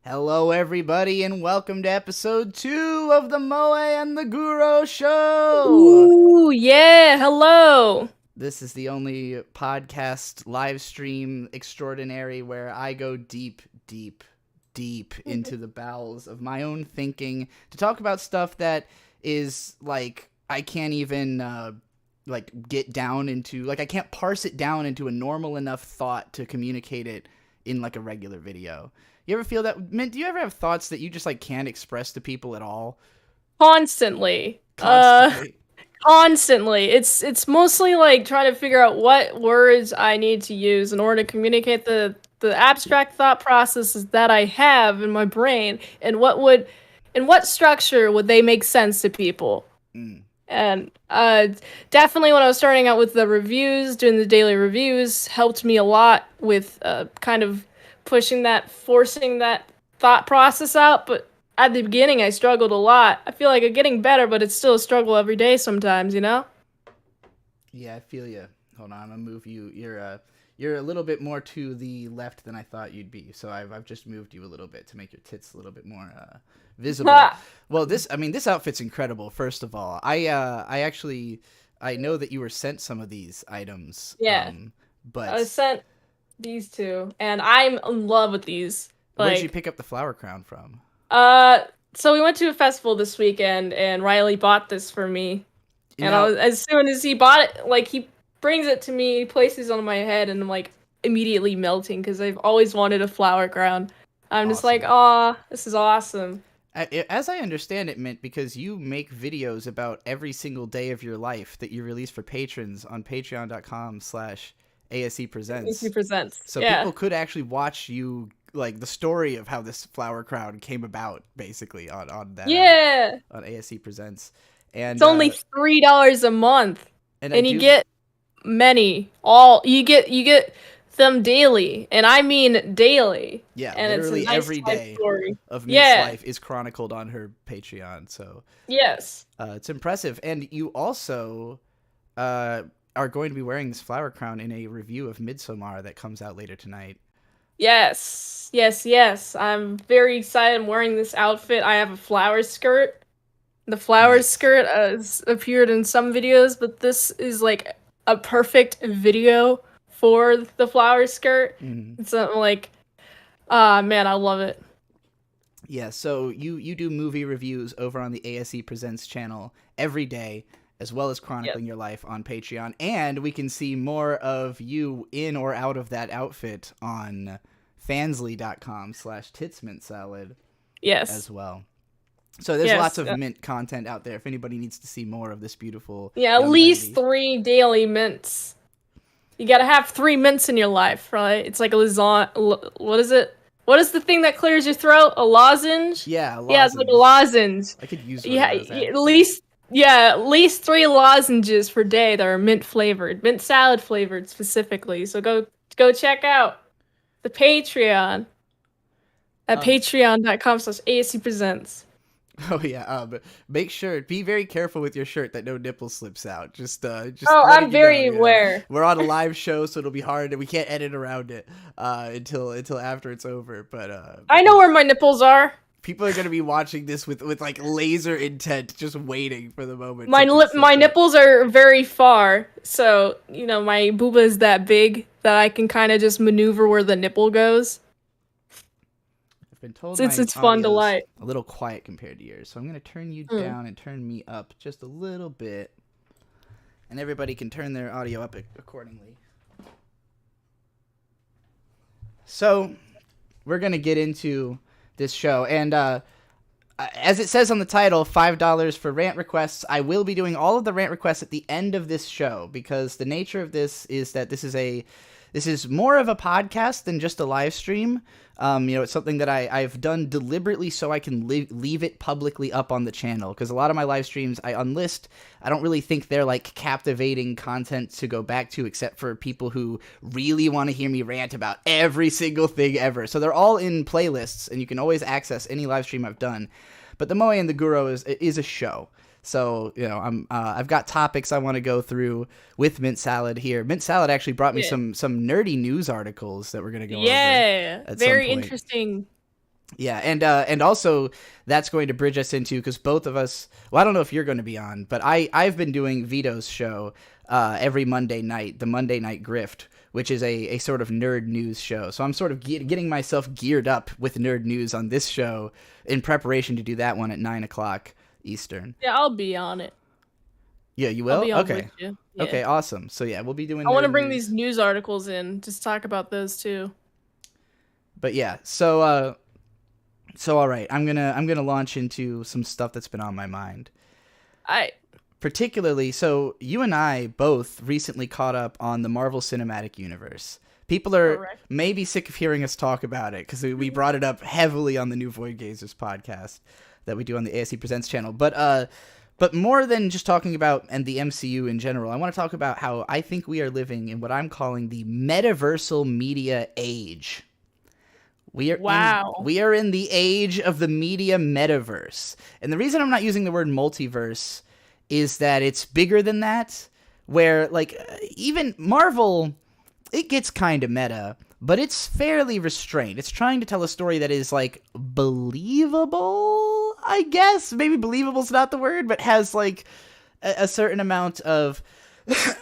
Hello, everybody, and welcome to episode 2 of the Moé and the Guro show. Ooh, yeah, hello. This is the only podcast live stream extraordinary where I go deep into the bowels of my own thinking to talk about stuff that is like I can't even get down into, like I can't parse it down into a normal enough thought to communicate it in like a regular video. You ever feel that? Mint, do you ever have thoughts that you just like can't express to people at all? Constantly. Constantly. Constantly. It's mostly like trying to figure out what words I need to use in order to communicate the abstract thought processes that I have in my brain and in what structure would they make sense to people. Mm. And definitely when I was starting out with the reviews, doing the daily reviews, helped me a lot with kind of forcing that thought process out. But at the beginning, I struggled a lot. I feel like I'm getting better, but it's still a struggle every day sometimes, you know? Yeah, I feel you. Hold on, I'm gonna move you. You're a little bit more to the left than I thought you'd be. So I've just moved you a little bit to make your tits a little bit more visible. Well, this outfit's incredible. First of all, I know that you were sent some of these items. Yeah. But I was sent these two, and I'm in love with these. Where Like, did you pick up the flower crown from? So we went to a festival this weekend, and Riley bought this for me. And as soon as he bought it, like, he brings it to me, places it on my head, and I'm, like, immediately melting, because I've always wanted a flower crown. I'm just like, aw, this is awesome. As I understand it, Mint, because you make videos about every single day of your life that you release for patrons on patreon.com/ASEpresents. ASEpresents. So yeah. People could actually watch you, like, the story of how this flower crown came about, basically, on that. Yeah. On ASE Presents. And it's only $3 a month. And you get many. You get them daily. And I mean daily. Yeah, and literally it's a nice every day story. of Mint's life is chronicled on her Patreon. So yes. It's impressive. And you also are going to be wearing this flower crown in a review of Midsommar that comes out later tonight. Yes. I'm very excited. I'm wearing this outfit. I have a flower skirt. The flower skirt has appeared in some videos, but this is like a perfect video for the flower skirt. Mm-hmm. It's like, man, I love it. Yeah, so you do movie reviews over on the ASE Presents channel every day, as well as chronicling your life on Patreon, and we can see more of you in or out of that outfit on fansly.com/titsmintsalad. Yes. As well. So there's lots of Mint content out there if anybody needs to see more of this beautiful at least 3 daily mints. You gotta have 3 mints in your life, right? It's like a lasagna. What is it? What is the thing that clears your throat? A lozenge? Yeah, a lozenge. Yeah, it's like a lozenge. I could use one of those. At least 3 lozenges per day that are mint flavored, mint salad flavored specifically. So go check out the Patreon at patreon.com/ASEpresents. Oh yeah, but make sure, be very careful with your shirt that no nipple slips out. Just I'm very aware. We're on a live show, so it'll be hard, and we can't edit around it until after it's over. But I know where my nipples are. People are gonna be watching this with like laser intent, just waiting for the moment. My nipples are very far, so my booba is that big that I can kind of just maneuver where the nipple goes. Been told it's fun to light. A little quiet compared to yours, so I'm gonna turn you down and turn me up just a little bit, and everybody can turn their audio up accordingly. So we're gonna get into this show, and as it says on the title, $5 for rant requests. I will be doing all of the rant requests at the end of this show, because the nature of this is that this is more of a podcast than just a live stream. It's something that I've done deliberately so I can leave it publicly up on the channel, because a lot of my live streams I unlist. I don't really think they're like captivating content to go back to, except for people who really want to hear me rant about every single thing ever. So they're all in playlists, and you can always access any live stream I've done. But the Moé and the Guro is a show. So, I've got topics I want to go through with Mint Salad here. Mint Salad actually brought me some nerdy news articles that we're going to go over. Yeah, very interesting. Yeah, and also that's going to bridge us into, because both of us. Well, I don't know if you're going to be on, but I've been doing Vito's show every Monday night, the Monday Night Grift, which is a sort of nerd news show. So I'm sort of getting myself geared up with nerd news on this show in preparation to do that one at 9 o'clock Eastern. Yeah, I'll be on it. Yeah, you I'll will? be on Okay. with you. Yeah. Okay, awesome. So yeah, we'll be doing I want to nerd bring news. these news articles in, just talk about those too. But yeah, so all right, I'm gonna launch into some stuff that's been on my mind. Particularly, so you and I both recently caught up on the Marvel Cinematic Universe. People are maybe sick of hearing us talk about it because we brought it up heavily on the New Void Gazers podcast that we do on the ASC Presents channel. But more than just talking about and the MCU in general, I want to talk about how I think we are living in what I'm calling the metaversal media age. We are in the age of the media metaverse. And the reason I'm not using the word multiverse is that it's bigger than that, where like even Marvel, it gets kind of meta, but it's fairly restrained. It's trying to tell a story that is like believable, I guess. Maybe believable's not the word, but has like a certain amount of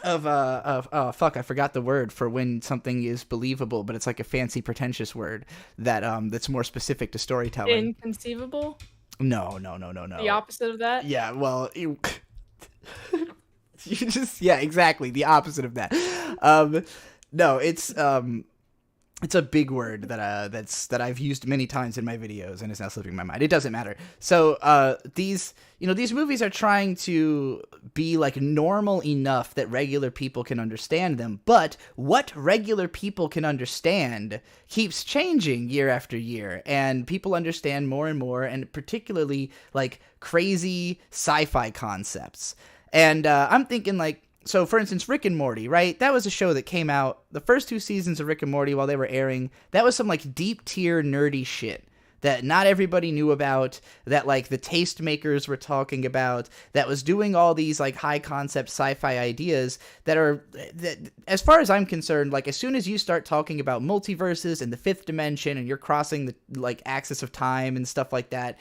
oh fuck, I forgot the word for when something is believable, but it's like a fancy pretentious word that that's more specific to storytelling. Inconceivable? No. The opposite of that? Yeah, well, you just, yeah, exactly the opposite of that. No, it's a big word that I've used many times in my videos and is now slipping my mind. It doesn't matter. So these movies are trying to be like normal enough that regular people can understand them, but what regular people can understand keeps changing year after year, and people understand more and more, and particularly like crazy sci-fi concepts. And I'm thinking like, so, for instance, Rick and Morty, right? That was a show that came out, the first 2 seasons of Rick and Morty while they were airing, that was some, like, deep-tier nerdy shit that not everybody knew about, that, like, the tastemakers were talking about, that was doing all these, like, high-concept sci-fi ideas that are, that, as far as I'm concerned, like, as soon as you start talking about multiverses and the 5th dimension and you're crossing the, like, axis of time and stuff like that,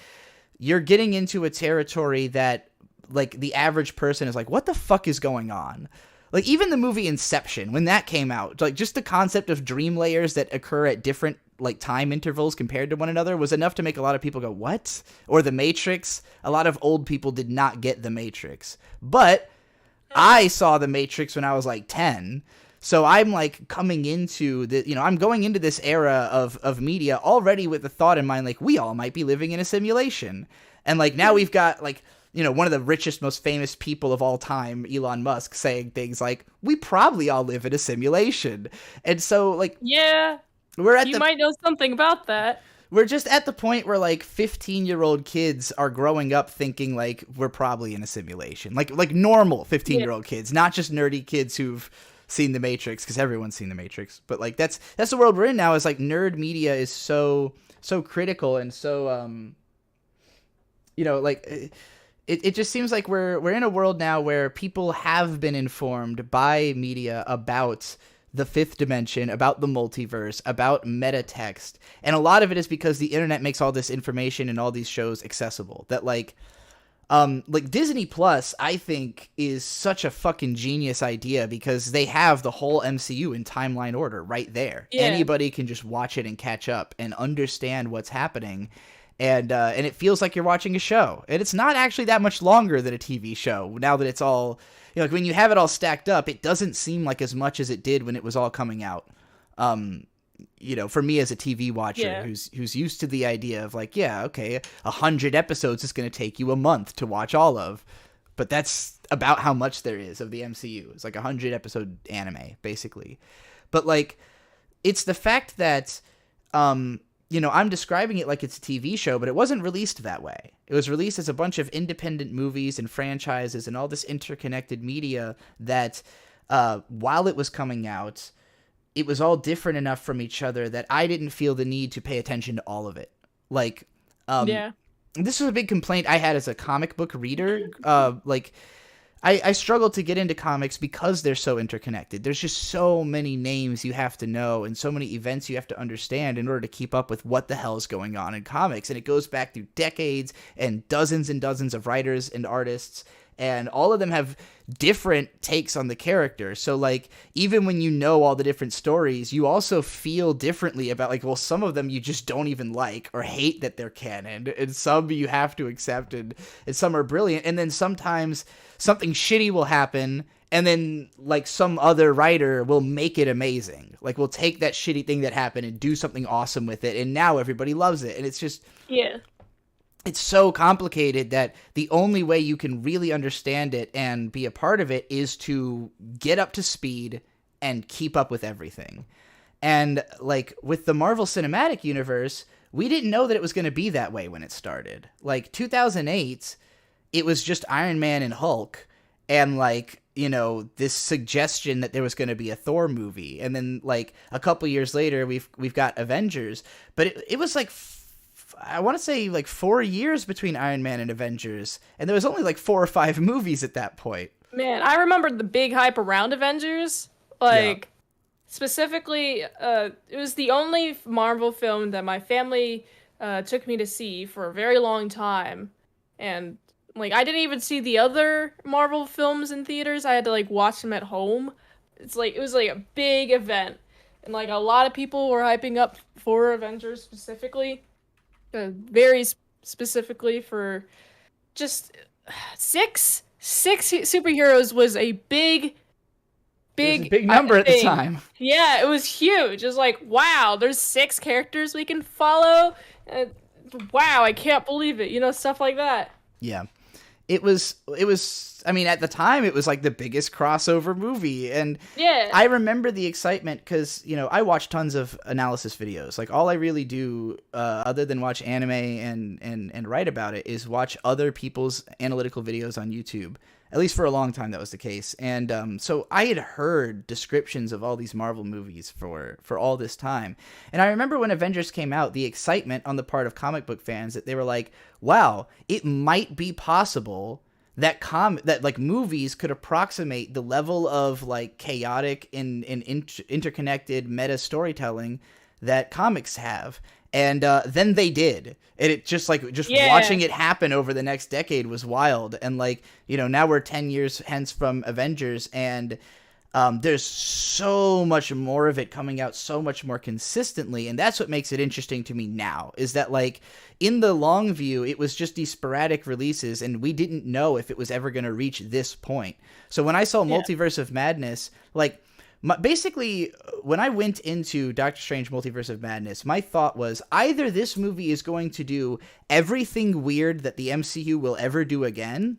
you're getting into a territory that like the average person is like, what the fuck is going on? Like even the movie Inception, when that came out, like just the concept of dream layers that occur at different like time intervals compared to one another was enough to make a lot of people go, what? Or The Matrix. A lot of old people did not get The Matrix, but I saw The Matrix when I was like 10. So I'm like coming into the, I'm going into this era of media already with the thought in mind, like we all might be living in a simulation. And like now we've got like, one of the richest, most famous people of all time, Elon Musk, saying things like, we probably all live in a simulation. And so, like... Yeah, you might know something about that. We're just at the point where, like, 15-year-old kids are growing up thinking, like, we're probably in a simulation. Like normal 15-year-old kids, not just nerdy kids who've seen The Matrix, because everyone's seen The Matrix. But, like, that's the world we're in now, is, like, nerd media is so critical and so, like... It just seems like we're in a world now where people have been informed by media about the 5th dimension, about the multiverse, about metatext, and a lot of it is because the internet makes all this information and all these shows accessible. That like Disney Plus, I think, is such a fucking genius idea because they have the whole MCU in timeline order right there. Yeah. Anybody can just watch it and catch up and understand what's happening. And it feels like you're watching a show. And it's not actually that much longer than a TV show now that it's all, like when you have it all stacked up, it doesn't seem like as much as it did when it was all coming out. For me as a TV watcher who's used to the idea of like, yeah, okay, 100 episodes is going to take you a month to watch all of. But that's about how much there is of the MCU. It's like 100 episode anime, basically. But like, it's the fact that, I'm describing it like it's a TV show, but it wasn't released that way. It was released as a bunch of independent movies and franchises and all this interconnected media that, while it was coming out, it was all different enough from each other that I didn't feel the need to pay attention to all of it. Like, this was a big complaint I had as a comic book reader. I struggle to get into comics because they're so interconnected. There's just so many names you have to know and so many events you have to understand in order to keep up with what the hell is going on in comics. And it goes back through decades and dozens of writers and artists, and all of them have different takes on the character. So like, even when you know all the different stories, you also feel differently about, like, well, some of them you just don't even like or hate that they're canon, and some you have to accept, and some are brilliant. And then sometimes something shitty will happen, and then like some other writer will make it amazing. Like, we'll take that shitty thing that happened and do something awesome with it, and now everybody loves it. And it's just, Yeah. it's so complicated that the only way you can really understand it and be a part of it is to get up to speed and keep up with everything. And like with the Marvel Cinematic Universe, we didn't know that it was going to be that way when it started. Like 2008, it was just Iron Man and Hulk, and like, you know, this suggestion that there was going to be a Thor movie. And then like a couple years later, we've got Avengers, but it was like I want to say like 4 years between Iron Man and Avengers, and there was only like 4 or 5 movies at that point. Man, I remember the big hype around Avengers. Like, specifically, it was the only Marvel film that my family took me to see for a very long time. And, like, I didn't even see the other Marvel films in theaters. I had to, like, watch them at home. It's like, it was like a big event. And, like, a lot of people were hyping up for Avengers specifically. Very specifically for just six superheroes was a big number at the time. Yeah, it was huge. It was like, wow, there's 6 characters we can follow. Wow, I can't believe it. You know, stuff like that. Yeah. It was, I mean, at the time, it was like the biggest crossover movie. And yeah, I remember the excitement because, you know, I watch tons of analysis videos. Like, all I really do, other than watch anime and write about it, is watch other people's analytical videos on YouTube. At least for a long time, that was the case. And so I had heard descriptions of all these Marvel movies for all this time. And I remember when Avengers came out, the excitement on the part of comic book fans that they were like, wow, it might be possible that like movies could approximate the level of like chaotic and interconnected meta storytelling that comics have. And then they did. And it just watching it happen over the next decade was wild. And like, you know, now we're 10 years hence from Avengers, and there's so much more of it coming out so much more consistently. And that's what makes it interesting to me now, is that like in the long view, it was just these sporadic releases, and we didn't know if it was ever going to reach this point. So when I saw Multiverse of Madness, like, basically, when I went into Doctor Strange Multiverse of Madness, my thought was either this movie is going to do everything weird that the MCU will ever do again,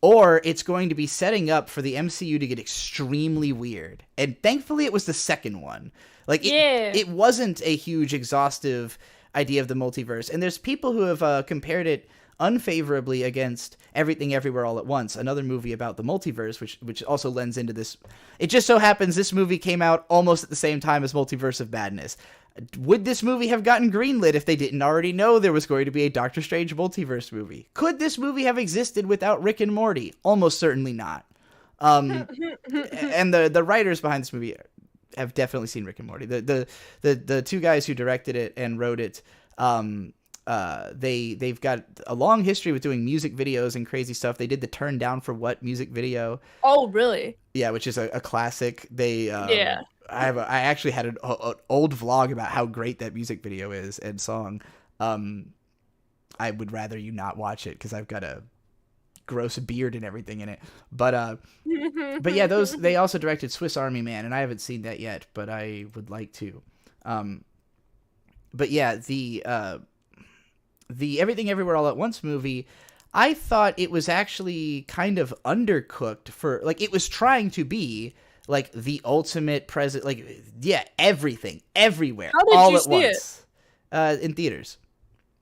or it's going to be setting up for the MCU to get extremely weird. And thankfully, it was the second one. Like, it wasn't a huge, exhaustive idea of the multiverse. And there's people who have compared it unfavorably against Everything Everywhere All at Once, another movie about the multiverse, which also lends into this. It just so happens this movie came out almost at the same time as Multiverse of Madness. Would this movie have gotten greenlit if they didn't already know there was going to be a Doctor Strange multiverse movie? Could this movie have existed without Rick and Morty? Almost certainly not. And the writers behind this movie have definitely seen Rick and Morty. The two guys who directed it and wrote it, they've got a long history with doing music videos and crazy stuff. They did the Turn Down for What music video. Oh, really? Yeah, which is a classic. I actually had an old vlog about how great that music video is and song. I would rather you not watch it because I've got a gross beard and everything in it. But yeah, they also directed Swiss Army Man, and I haven't seen that yet, but I would like to. But yeah, the Everything Everywhere All at Once movie, I thought it was actually kind of undercooked for, like, it was trying to be like the ultimate present, like, yeah, everything, everywhere, all at once. In theaters.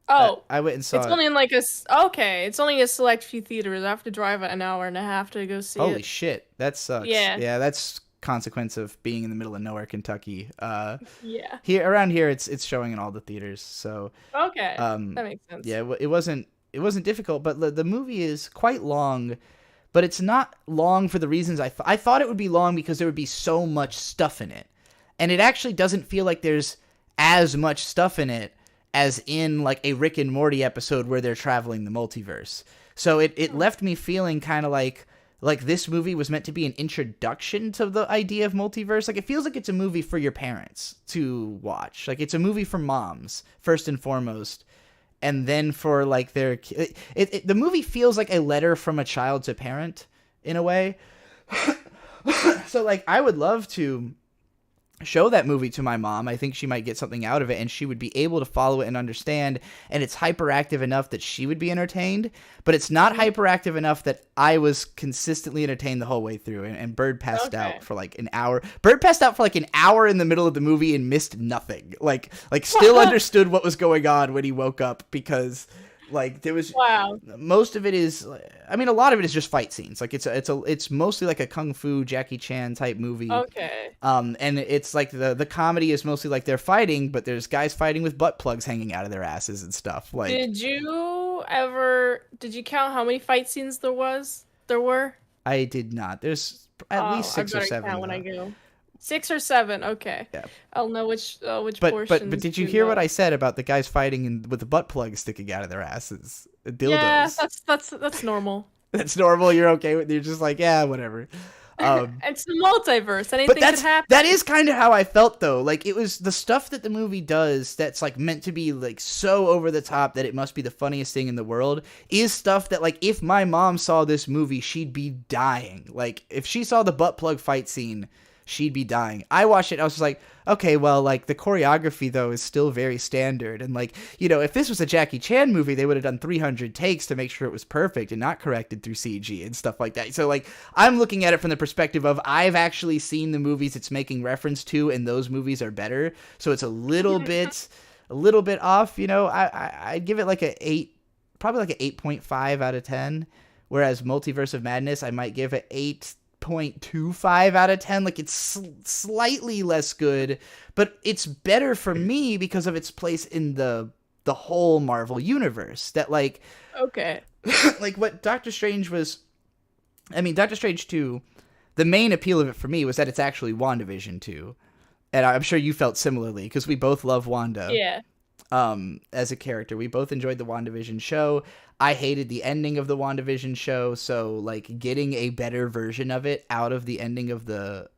Oh, I went and saw it's it. only in like it's only a select few theaters. I have to drive an hour and a half to go see it. Holy shit, that sucks. Yeah, that's consequence of being in the middle of nowhere, Kentucky. Yeah. Around here, it's showing in all the theaters. So that makes sense. Yeah, it wasn't difficult, but the movie is quite long. but it's not long for the reasons I thought it would be long because there would be so much stuff in it. And it actually doesn't feel like there's as much stuff in it as in like a Rick and Morty episode where they're traveling the multiverse. So it left me feeling kind of like this movie was meant to be an introduction to the idea of multiverse. Like, it feels like it's a movie for your parents to watch. Like, it's a movie for moms, first and foremost. And then for, like, the movie feels like a letter from a child to parent, in a way. So, like, I would love to show that movie to my mom. I think she might get something out of it, and she would be able to follow it and understand, and it's hyperactive enough that she would be entertained, but it's not hyperactive enough that I was consistently entertained the whole way through. And Bird passed out for like an hour. Bird passed out for like an hour in the middle of the movie and missed nothing. Like still understood what was going on when he woke up, because like there was most of it is, I mean, a lot of it is just fight scenes. Like it's mostly like a kung fu Jackie Chan type movie. Okay. And it's like the comedy is mostly like they're fighting, but there's guys fighting with butt plugs hanging out of their asses and stuff. Like, did you count how many fight scenes there were? I did not. There's at least 6 or 7. Count when I go. 6 or 7, okay. Yeah. I'll know which portions. But did you hear what I said about the guys fighting with the butt plugs sticking out of their asses? Dildos. Yeah, that's normal. That's normal. You're okay with. You're just like, yeah, whatever. It's the multiverse. Anything could happen. That is kind of how I felt, though. Like, it was the stuff that the movie does that's like meant to be like so over the top that it must be the funniest thing in the world, is stuff that, like, if my mom saw this movie, she'd be dying. Like, if she saw the butt plug fight scene, she'd be dying. I watched it, I was just like, okay, well, like, the choreography, though, is still very standard. And, like, you know, if this was a Jackie Chan movie, they would have done 300 takes to make sure it was perfect and not corrected through CG and stuff like that. So, like, I'm looking at it from the perspective of I've actually seen the movies it's making reference to, and those movies are better. So it's a little bit off, you know. I'd give it like a 8, probably like an 8.5 out of 10. Whereas Multiverse of Madness, I might give it 8.25 out of 10. Like, it's slightly less good, but it's better for me because of its place in the whole Marvel universe. That, like, okay, like what Doctor Strange was, I mean, Doctor Strange 2, the main appeal of it for me was that it's actually WandaVision 2, and I'm sure you felt similarly because we both love Wanda. Yeah. As a character, we both enjoyed the WandaVision show. I hated the ending of the WandaVision show, so like getting a better version of it out of the ending of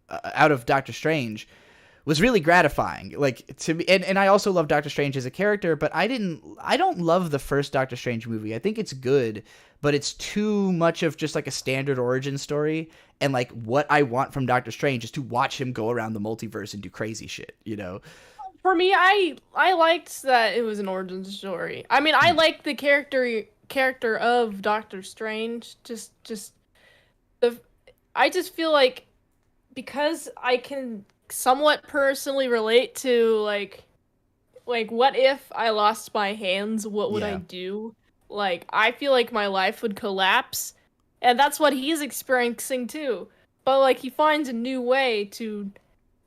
out of Doctor Strange was really gratifying. Like, to me, and I also love Doctor Strange as a character, but I don't love the first Doctor Strange movie. I think it's good, but it's too much of just like a standard origin story. And like what I want from Doctor Strange is to watch him go around the multiverse and do crazy shit, you know? For me, I liked that it was an origin story. I mean, I like the character of Doctor Strange. I just feel like because I can somewhat personally relate to like what if I lost my hands? What would I do? Like, I feel like my life would collapse, and that's what he's experiencing too. But like, he finds a new way to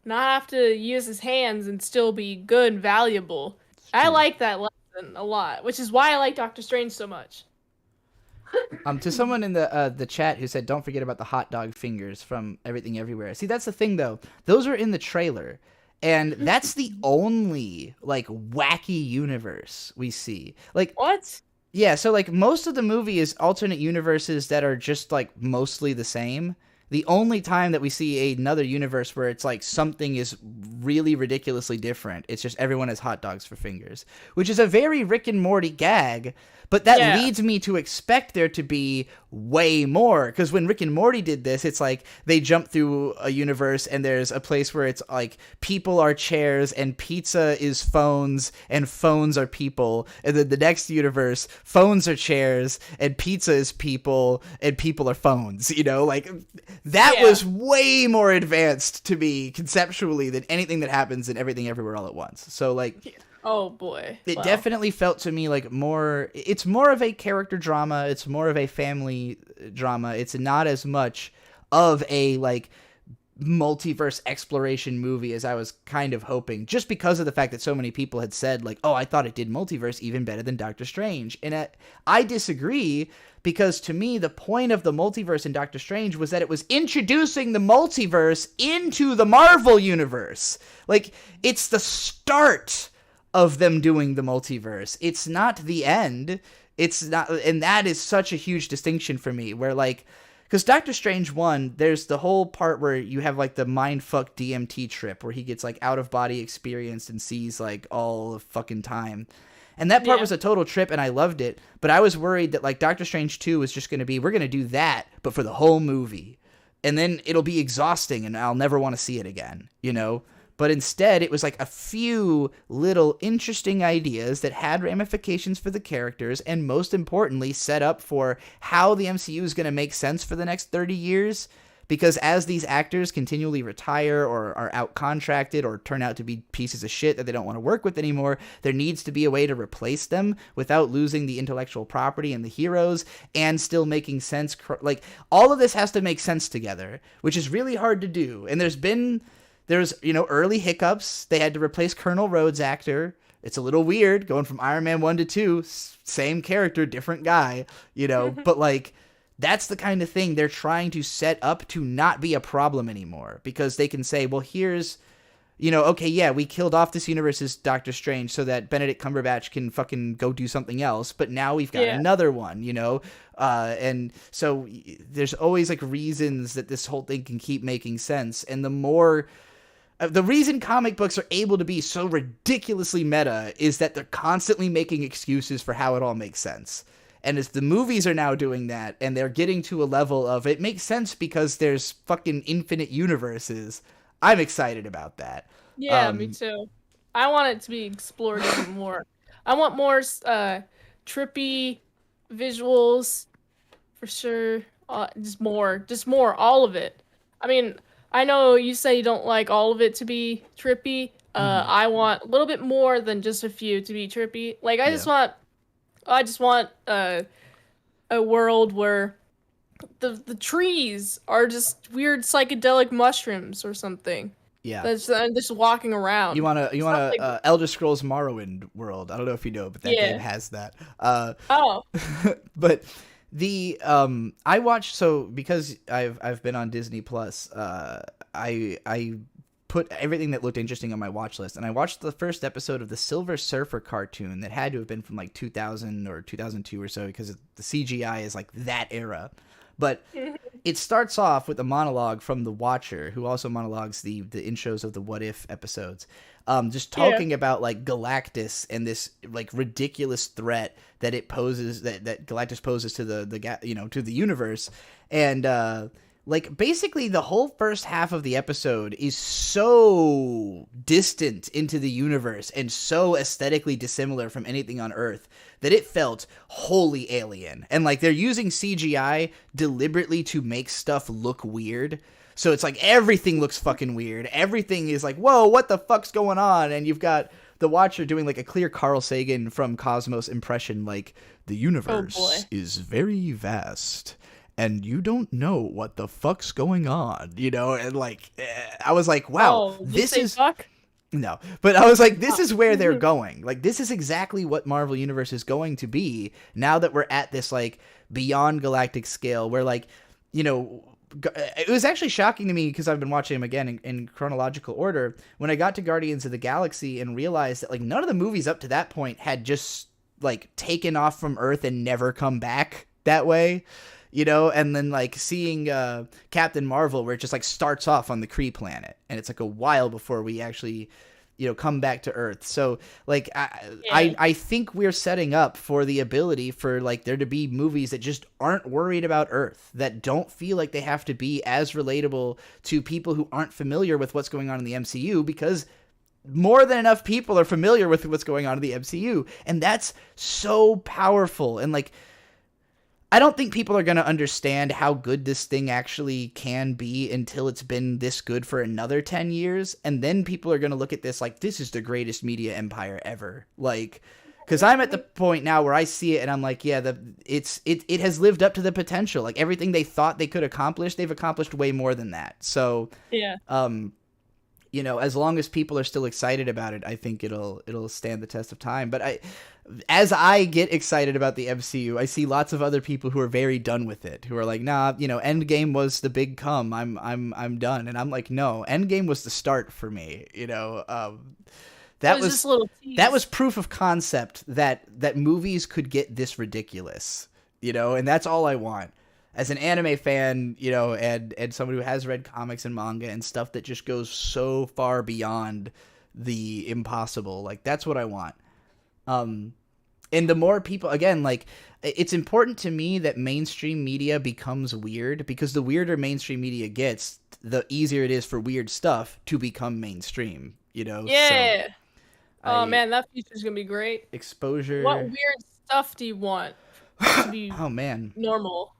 not have to use his hands and still be good and valuable. I like that lesson a lot, which is why I like Doctor Strange so much. To someone in the chat who said, don't forget about the hot dog fingers from Everything Everywhere. See, that's the thing, though. Those are in the trailer, and that's the only, like, wacky universe we see. Like, what? Yeah, so, like, most of the movie is alternate universes that are just, like, mostly the same. The only time that we see another universe where it's like something is really ridiculously different, it's just everyone has hot dogs for fingers, which is a very Rick and Morty gag, but that leads me to expect there to be way more, because when Rick and Morty did this, it's like they jump through a universe and there's a place where it's like people are chairs and pizza is phones and phones are people, and then the next universe, phones are chairs and pizza is people and people are phones, you know? Like, that was way more advanced to me conceptually than anything that happens in Everything Everywhere All at Once. So, like, oh boy, it definitely felt to me like it's more of a character drama, it's more of a family drama. It's not as much of a like multiverse exploration movie as I was kind of hoping, just because of the fact that so many people had said, like, oh, I thought it did multiverse even better than Doctor Strange. And I disagree, because to me, the point of the multiverse in Doctor Strange was that it was introducing the multiverse into the Marvel universe. Like, it's the start of them doing the multiverse. It's not the end. It's not, and that is such a huge distinction for me, where, like, because Doctor Strange 1, there's the whole part where you have, like, the mindfuck DMT trip where he gets, like, out-of-body experience and sees, like, all of fucking time. And that part was a total trip, and I loved it. But I was worried that, like, Doctor Strange 2 was just going to be, we're going to do that, but for the whole movie. And then it'll be exhausting, and I'll never want to see it again, you know? But instead, it was like a few little interesting ideas that had ramifications for the characters, and most importantly, set up for how the MCU is going to make sense for the next 30 years. Because as these actors continually retire or are out-contracted or turn out to be pieces of shit that they don't want to work with anymore, there needs to be a way to replace them without losing the intellectual property and the heroes, and still making sense. Like, all of this has to make sense together, which is really hard to do. And there's, you know, early hiccups. They had to replace Colonel Rhodes' actor. It's a little weird going from Iron Man 1 to 2, same character, different guy, you know, but, like, that's the kind of thing they're trying to set up to not be a problem anymore, because they can say, well, here's, you know, okay, yeah, we killed off this universe's Doctor Strange so that Benedict Cumberbatch can fucking go do something else, but now we've got another one, you know? And so there's always, like, reasons that this whole thing can keep making sense, and the reason comic books are able to be so ridiculously meta is that they're constantly making excuses for how it all makes sense. And as the movies are now doing that, and they're getting to a level of, it makes sense because there's fucking infinite universes, I'm excited about that. Yeah, me too. I want it to be explored even more. I want more trippy visuals, for sure. Just more, all of it. I mean, I know you say you don't like all of it to be trippy. I want a little bit more than just a few to be trippy. Like, I just want a world where the trees are just weird psychedelic mushrooms or something. Yeah, that's just walking around. You want a Elder Scrolls Morrowind world. I don't know if you know, but that game has that. But the I watched, so because I've been on Disney Plus, I put everything that looked interesting on my watch list, and I watched the first episode of the Silver Surfer cartoon that had to have been from, like, 2000 or 2002 or so, because the CGI is, like, that era. But it starts off with a monologue from the Watcher, who also monologues the intros of the What If episodes, just talking about, like, Galactus and this, like, ridiculous threat that it poses, that Galactus poses to to the universe. And like, basically the whole first half of the episode is so distant into the universe and so aesthetically dissimilar from anything on Earth that it felt wholly alien. And, like, they're using CGI deliberately to make stuff look weird. So it's like everything looks fucking weird. Everything is like, whoa, what the fuck's going on? And you've got the Watcher doing, like, a clear Carl Sagan from Cosmos impression, like, the universe is very vast, and you don't know what the fuck's going on, you know? And, like, I was like, wow, this is... Fuck? No, but I was like, this is where they're going. Like, this is exactly what Marvel Universe is going to be now that we're at this, like, beyond galactic scale where, like, you know... It was actually shocking to me, because I've been watching them again in chronological order, when I got to Guardians of the Galaxy and realized that, like, none of the movies up to that point had just, like, taken off from Earth and never come back that way. You know, and then, like, seeing Captain Marvel, where it just, like, starts off on the Kree planet, and it's, like, a while before we actually, you know, come back to Earth. So, like, I think we're setting up for the ability for, like, there to be movies that just aren't worried about Earth, that don't feel like they have to be as relatable to people who aren't familiar with what's going on in the MCU, because more than enough people are familiar with what's going on in the MCU, and that's so powerful. And, like, I don't think people are going to understand how good this thing actually can be until it's been this good for another 10 years. And then people are going to look at this like, this is the greatest media empire ever. Like, Because I'm at the point now where I see it and I'm like, yeah, it has lived up to the potential. Like everything they thought they could accomplish, they've accomplished way more than that. So, Yeah. you know, as long as people are still excited about it, I think it'll stand the test of time. But as I get excited about the MCU, I see lots of other people who are very done with it, who are like, nah, you know, Endgame was the big come. I'm done. And I'm like, no, Endgame was the start for me. You know, that was proof of concept that movies could get this ridiculous, you know, and that's all I want. As an anime fan, you know, and someone who has read comics and manga and stuff that just goes so far beyond the impossible, like that's what I want. And the more people, again, like it's important to me that mainstream media becomes weird, because the weirder mainstream media gets, the easier it is for weird stuff to become mainstream, you know? Yeah. So oh man, that feature's gonna be great. Exposure. What weird stuff do you want to be oh man, normal?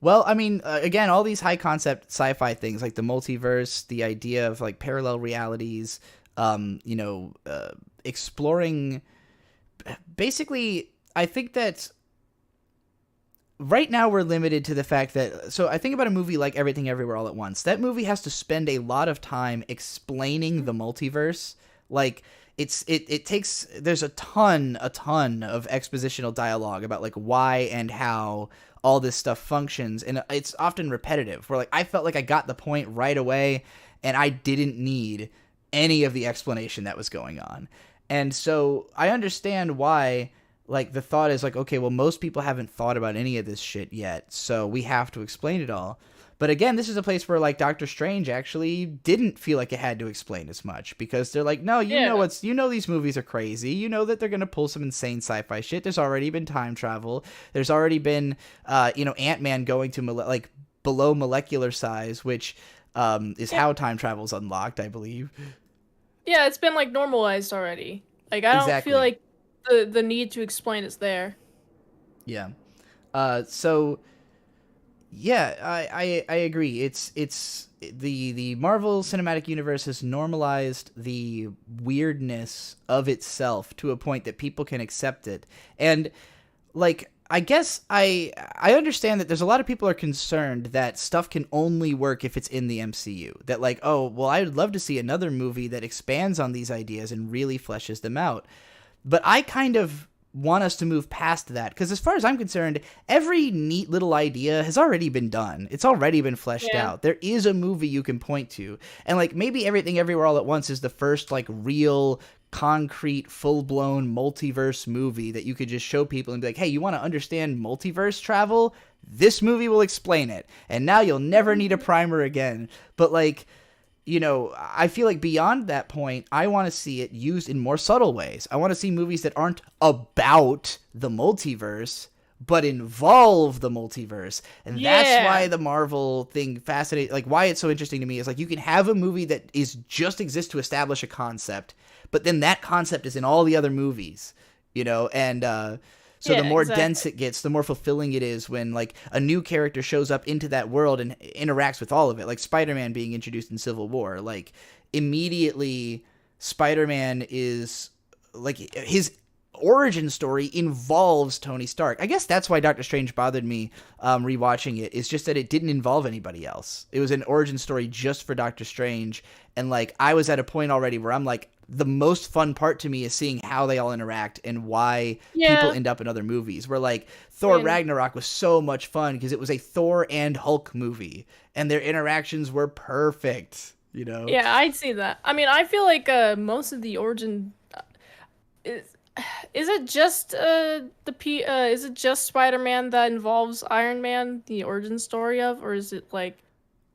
Well, I mean, again, all these high concept sci-fi things like the multiverse, the idea of like parallel realities, you know, exploring. Basically, I think that right now we're limited to the fact that, so I think about a movie like Everything Everywhere All at Once. That movie has to spend a lot of time explaining the multiverse. Like it takes, there's a ton of expositional dialogue about like why and how all this stuff functions, and it's often repetitive, where like I felt like I got the point right away and I didn't need any of the explanation that was going on. And so I understand why, like, the thought is like, okay, well, most people haven't thought about any of this shit yet, so we have to explain it all. But again, this is a place where like Doctor Strange actually didn't feel like it had to explain as much, because they're like, no, you know these movies are crazy. You know that they're going to pull some insane sci-fi shit. There's already been time travel. There's already been, you know, Ant-Man going to like below molecular size, which is how time travel's unlocked, I believe. Yeah, it's been like normalized already. Like I don't feel like the need to explain is there. Yeah. So yeah, I agree. It's the Marvel Cinematic Universe has normalized the weirdness of itself to a point that people can accept it. And like, I guess I understand that there's a lot of people are concerned that stuff can only work if it's in the MCU. That like, oh, well, I would love to see another movie that expands on these ideas and really fleshes them out. But I kind of want us to move past that, because as far as I'm concerned, every neat little idea has already been done. It's already been fleshed out. There is a movie you can point to, and like maybe Everything Everywhere All at Once is the first like real concrete full-blown multiverse movie that you could just show people and be like, hey, you want to understand multiverse travel? This movie will explain it, and now you'll never need a primer again. But like, you know, I feel like beyond that point, I want to see it used in more subtle ways. I want to see movies that aren't about the multiverse, but involve the multiverse. And that's why the Marvel thing fascinates, like why it's so interesting to me is like you can have a movie that is just exists to establish a concept, but then that concept is in all the other movies, you know, and so the more dense it gets, the more fulfilling it is when like a new character shows up into that world and interacts with all of it. Like Spider-Man being introduced in Civil War, like immediately Spider-Man is like his origin story involves Tony Stark. I guess that's why Doctor Strange bothered me rewatching it. It's just that it didn't involve anybody else. It was an origin story just for Doctor Strange, and like I was at a point already where I'm like, the most fun part to me is seeing how they all interact and why people end up in other movies. Where like Thor Ragnarok was so much fun because it was a Thor and Hulk movie, and their interactions were perfect. You know? Yeah, I'd see that. I mean, I feel like most of the origin is it just is it just Spider-Man that involves Iron Man, the origin story of, or is it like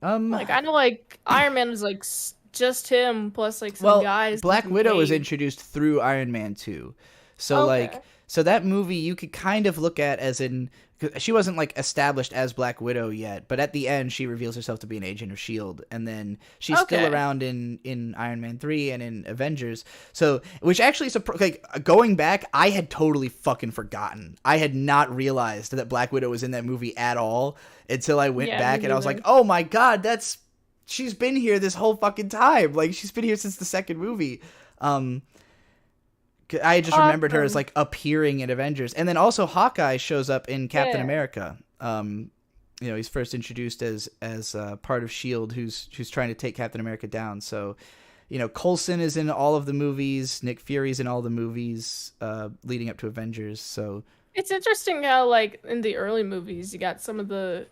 I know like Iron Man is like just him plus like some guys. Black Widow was introduced through Iron Man 2. So like so that movie you could kind of look at as in, she wasn't like established as Black Widow yet, but at the end she reveals herself to be an agent of S.H.I.E.L.D. and then she's still around in Iron Man 3 and in Avengers. So which actually is like going back, I had totally fucking forgotten. I had not realized that Black Widow was in that movie at all until I went back and I was like, "Oh my god, she's been here this whole fucking time. Like she's been here since the second movie." I just remembered her as like appearing in Avengers, and then also Hawkeye shows up in Captain America. He's first introduced as part of Shield, who's trying to take Captain America down. So, Coulson is in all of the movies. Nick Fury's in all the movies leading up to Avengers. So it's interesting how, like, in the early movies, you got some of the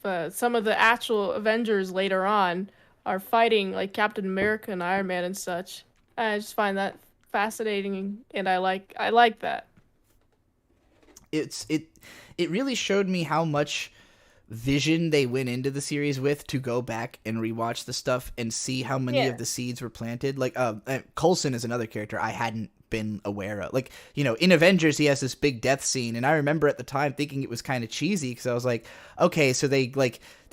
actual Avengers later on are fighting like Captain America and Iron Man and such. I just find that fascinating, and I like that. It really showed me how much vision they went into the series with to go back and rewatch the stuff and see how many of the seeds were planted. Like Coulson is another character I hadn't been aware of. Like, in Avengers he has this big death scene, and I remember at the time thinking it was kind of cheesy because I was like, okay, so they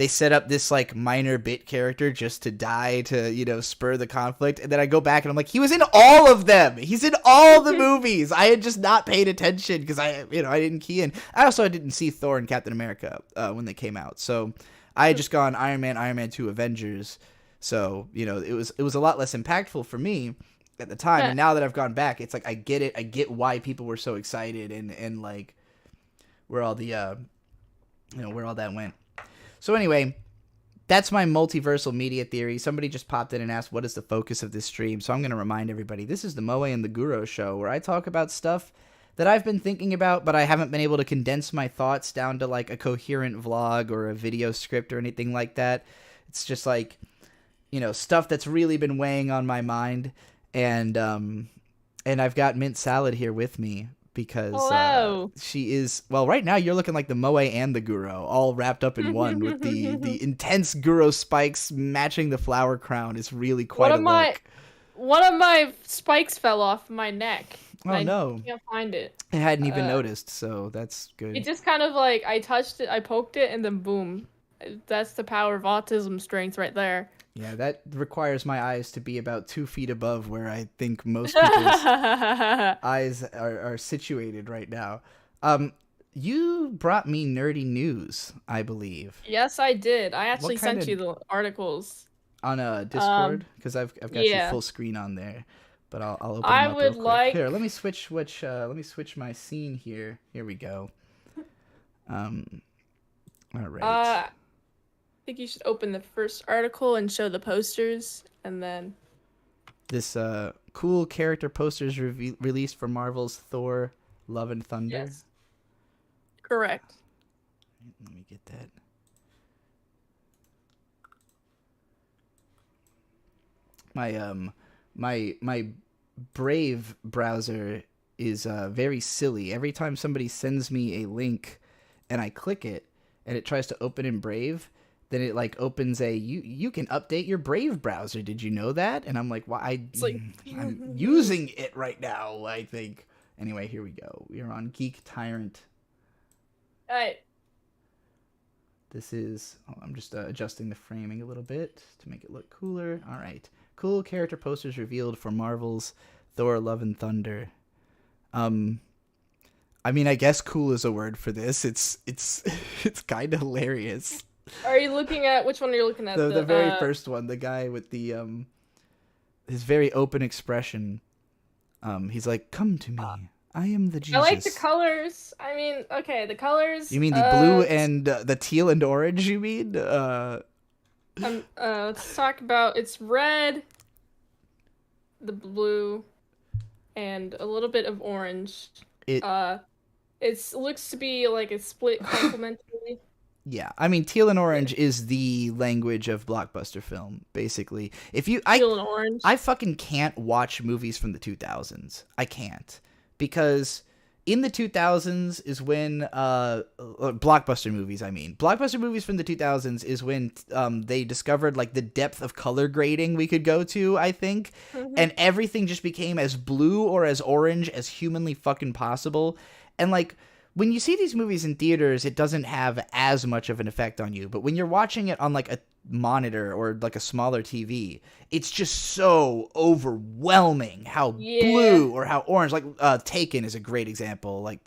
set up this like minor bit character just to die to spur the conflict, and then I go back and I'm like, he was in all of them. He's in all the movies. I had just not paid attention because I didn't key in. I didn't see Thor and Captain America when they came out, so I had just gone Iron Man 2, Avengers. So it was a lot less impactful for me at the time, and now that I've gone back, it's like I get it. I get why people were so excited and like where all the where all that went. So anyway, that's my multiversal media theory. Somebody just popped in and asked, what is the focus of this stream? So I'm going to remind everybody, this is the Moé and the Guro show, where I talk about stuff that I've been thinking about, but I haven't been able to condense my thoughts down to like a coherent vlog or a video script or anything like that. It's just like, stuff that's really been weighing on my mind. And I've got Mint Salad here with me because she is, well, right now you're looking like the Moé and the Guro all wrapped up in one with the intense Guro spikes matching the flower crown is really quite a look. One of my spikes fell off my neck. Oh no. I can't find it. I hadn't even noticed, so that's good. It just kind of like, I touched it, I poked it, and then boom. That's the power of autism strength right there. Yeah, that requires my eyes to be about 2 feet above where I think most people's eyes are situated right now. You brought me nerdy news, I believe. Yes, I did. I actually sent you the articles on a Discord because I've got you full screen on there. But I'll open them up real quick. Here, let me switch my scene here. Here we go. All right. I think you should open the first article and show the posters, and then this cool character posters released for Marvel's Thor: Love and Thunder. Yes. Correct. Let me get that. My Brave browser is very silly. Every time somebody sends me a link and I click it and it tries to open in Brave, then it like opens you can update your Brave browser. Did you know that? And I'm like, why? I'm using it right now, I think. Anyway, here we go. We are on Geek Tyrant. All right. This is, I'm just adjusting the framing a little bit to make it look cooler. All right. Cool character posters revealed for Marvel's Thor: Love and Thunder. I mean, I guess cool is a word for this. It's kind of hilarious. Are you looking at, which one are you looking at? The very first one, the guy with the his very open expression. He's like, "Come to me. I am the Jesus." I like the colors. I mean, okay, the colors. You mean the blue and the teal and orange, you mean? Let's talk about, it's red, the blue, and a little bit of orange. It looks to be like a split complementary. Yeah, I mean, teal and orange is the language of blockbuster film, basically. Teal and orange. I fucking can't watch movies from the 2000s. I can't. Because in the 2000s is when, blockbuster movies, I mean. Blockbuster movies from the 2000s is when they discovered, like, the depth of color grading we could go to, I think. Mm-hmm. And everything just became as blue or as orange as humanly fucking possible. And, like, when you see these movies in theaters, it doesn't have as much of an effect on you. But when you're watching it on like a monitor or like a smaller TV, it's just so overwhelming how blue or how orange. Like Taken is a great example. Like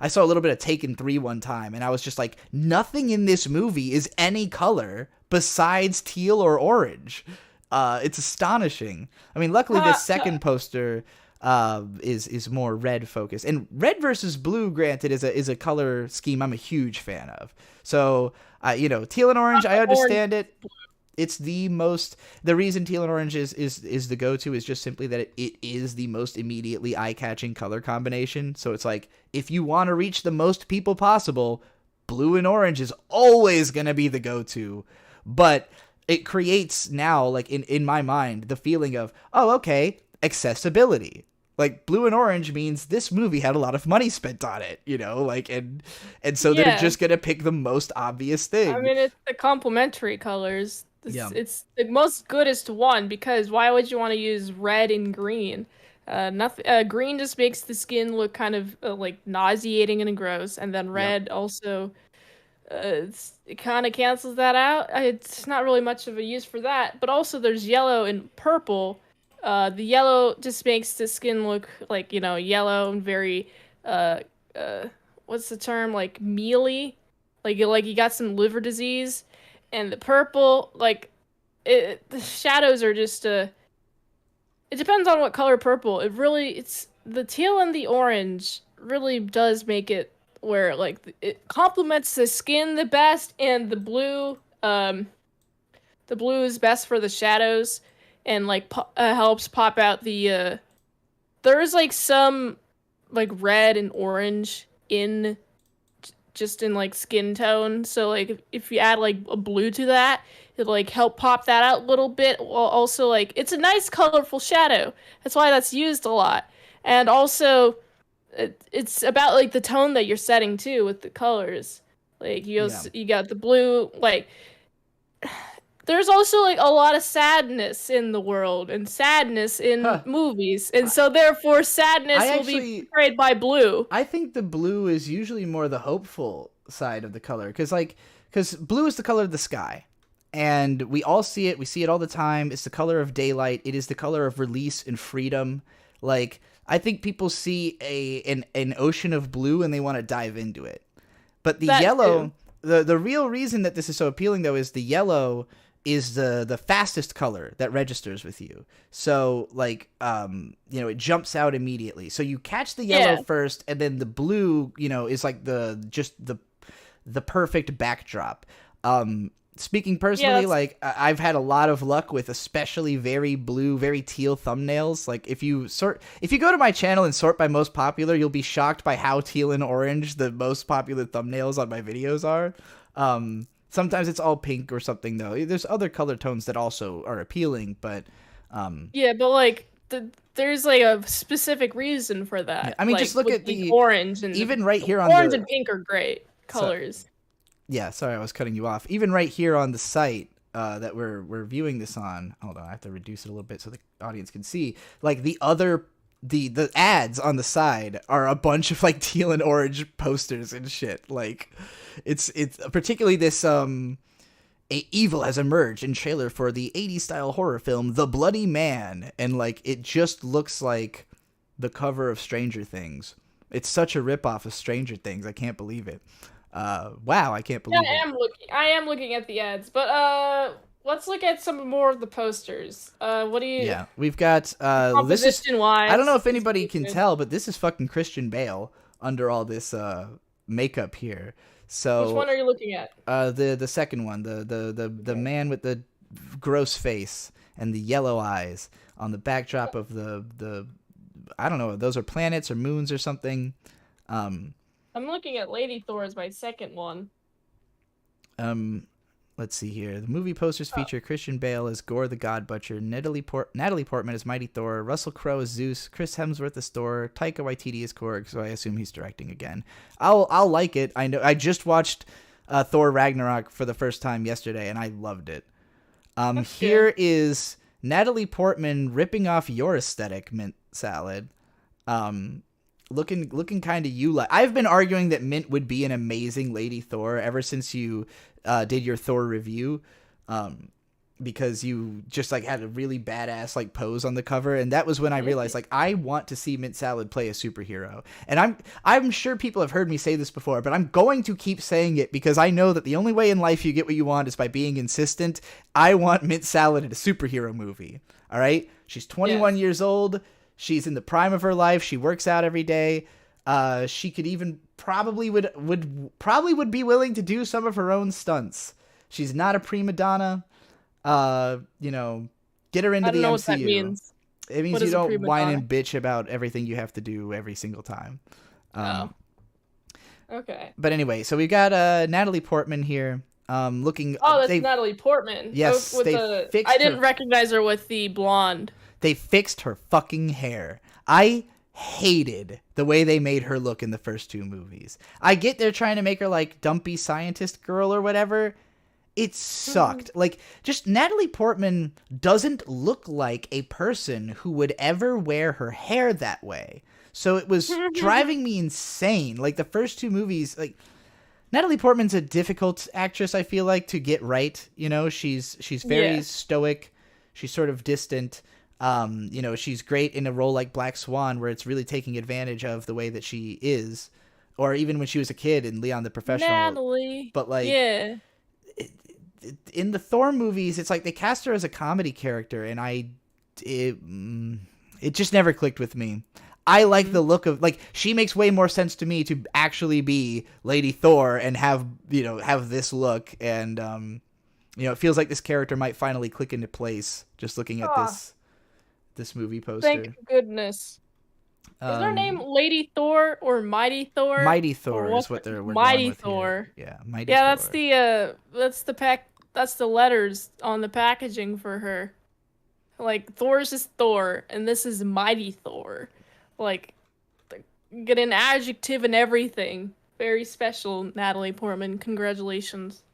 I saw a little bit of Taken 3 one time, and I was just like, nothing in this movie is any color besides teal or orange. It's astonishing. I mean, luckily this second poster is more red focused. And red versus blue, granted, is a color scheme I'm a huge fan of. So teal and orange, I understand it. It's the reason teal and orange is the go-to is just simply that it is the most immediately eye-catching color combination. So it's like, if you want to reach the most people possible, blue and orange is always going to be the go-to. But it creates now, like in my mind, the feeling of, oh, okay, accessibility. Like, blue and orange means this movie had a lot of money spent on it, and so they're just going to pick the most obvious thing. I mean, it's the complementary colors. It's the most goodest one, because why would you want to use red and green? Green just makes the skin look kind of like nauseating and gross, and then red also it kind of cancels that out. It's not really much of a use for that. But also there's yellow and purple. The yellow just makes the skin look like, yellow and very what's the term, like mealy, like you got some liver disease. And the purple, the shadows are just it depends on what color purple. It's the teal and the orange really does make it where it complements the skin the best, and the blue is best for the shadows, and helps pop out the there's some red and orange in skin tone, so if you add a blue to that, it help pop that out a little bit, while also it's a nice colorful shadow. That's why that's used a lot. And also it's about the tone that you're setting too with the colors. You got the blue, there's also a lot of sadness in the world and sadness in movies, and so therefore sadness will be portrayed by blue. I think the blue is usually more the hopeful side of the color, because blue is the color of the sky, and we all see it. We see it all the time. It's the color of daylight. It is the color of release and freedom. I think people see an ocean of blue and they want to dive into it. But the yellow, the real reason that this is so appealing though is the yellow is the fastest color that registers with you. So it jumps out immediately. So you catch the yellow first, and then the blue, is the perfect backdrop. Speaking personally, I've had a lot of luck with especially very blue, very teal thumbnails. If you go to my channel and sort by most popular, you'll be shocked by how teal and orange the most popular thumbnails on my videos are. Sometimes it's all pink or something, though. There's other color tones that also are appealing, but... there's a specific reason for that. Yeah, I mean, just look at the orange, and even right here on orange and pink are great colors. Sorry, I was cutting you off. Even right here on the site that we're viewing this on. Hold on, I have to reduce it a little bit so the audience can see. The ads on the side are a bunch of teal and orange posters and shit. It's particularly this evil has emerged in trailer for the 80s style horror film The Bloody Man, and it just looks like the cover of Stranger Things. It's such a ripoff of Stranger Things. I can't believe it. Wow, I can't believe it. I am looking at the ads, but let's look at some more of the posters. What do you... Yeah, we've got... composition-wise... I don't know if anybody can tell, but this is fucking Christian Bale under all this makeup here. So which one are you looking at? The second one, the man with the gross face and the yellow eyes on the backdrop of the I don't know, those are planets or moons or something. I'm looking at Lady Thor as my second one. Let's see here. The movie posters feature Christian Bale as Gore the God Butcher, Natalie Portman as Mighty Thor, Russell Crowe as Zeus, Chris Hemsworth as Thor, Taika Waititi as Korg, so I assume he's directing again. I'll like it. I know. I just watched Thor Ragnarok for the first time yesterday, and I loved it. Here is Natalie Portman ripping off your aesthetic, Mint Salad. Looking kind of you-like. I've been arguing that Mint would be an amazing Lady Thor ever since you did your Thor review, because you just had a really badass pose on the cover, and that was when I realized I want to see Mint Salad play a superhero. And I'm sure people have heard me say this before, but I'm going to keep saying it because I know that the only way in life you get what you want is by being insistent. I want Mint Salad in a superhero movie. All right, she's 21 years old. She's in the prime of her life. She works out every day. She could even probably would be willing to do some of her own stunts. She's not a prima donna. You know, get her into the MCU. I don't know what that means. It means you don't whine and bitch about everything you have to do every single time. Okay. But anyway, so we got Natalie Portman here. Looking. Oh, that's Natalie Portman. Yes, I didn't recognize her with the blonde. They fixed her fucking hair. I hated the way they made her look in the first 2 movies. I get they're trying to make her like dumpy scientist girl or whatever. It sucked. Like, just Natalie Portman doesn't look like a person who would ever wear her hair that way. So it was driving me insane. Like, the first 2 movies, like, Natalie Portman's a difficult actress, I feel like, to get right. You know, she's very stoic. She's sort of distant. You know, she's great in a role like Black Swan, where it's really taking advantage of the way that she is. Or even when she was a kid in Leon the Professional. Natalie. But, like... Yeah. In the Thor movies, it's like they cast her as a comedy character, and it just never clicked with me. I like the look of, like, she makes way more sense to me to actually be Lady Thor and have this look, and you know, it feels like this character might finally click into place just looking at this movie poster. Thank goodness. Is her name Lady Thor or Mighty Thor? Mighty Thor is what we're Mighty going with Thor. Here. Yeah, Mighty Thor. That's the letters on the packaging for her. Like, Thor's is Thor, and this is Mighty Thor. Like, get an adjective and everything. Very special, Natalie Portman. Congratulations.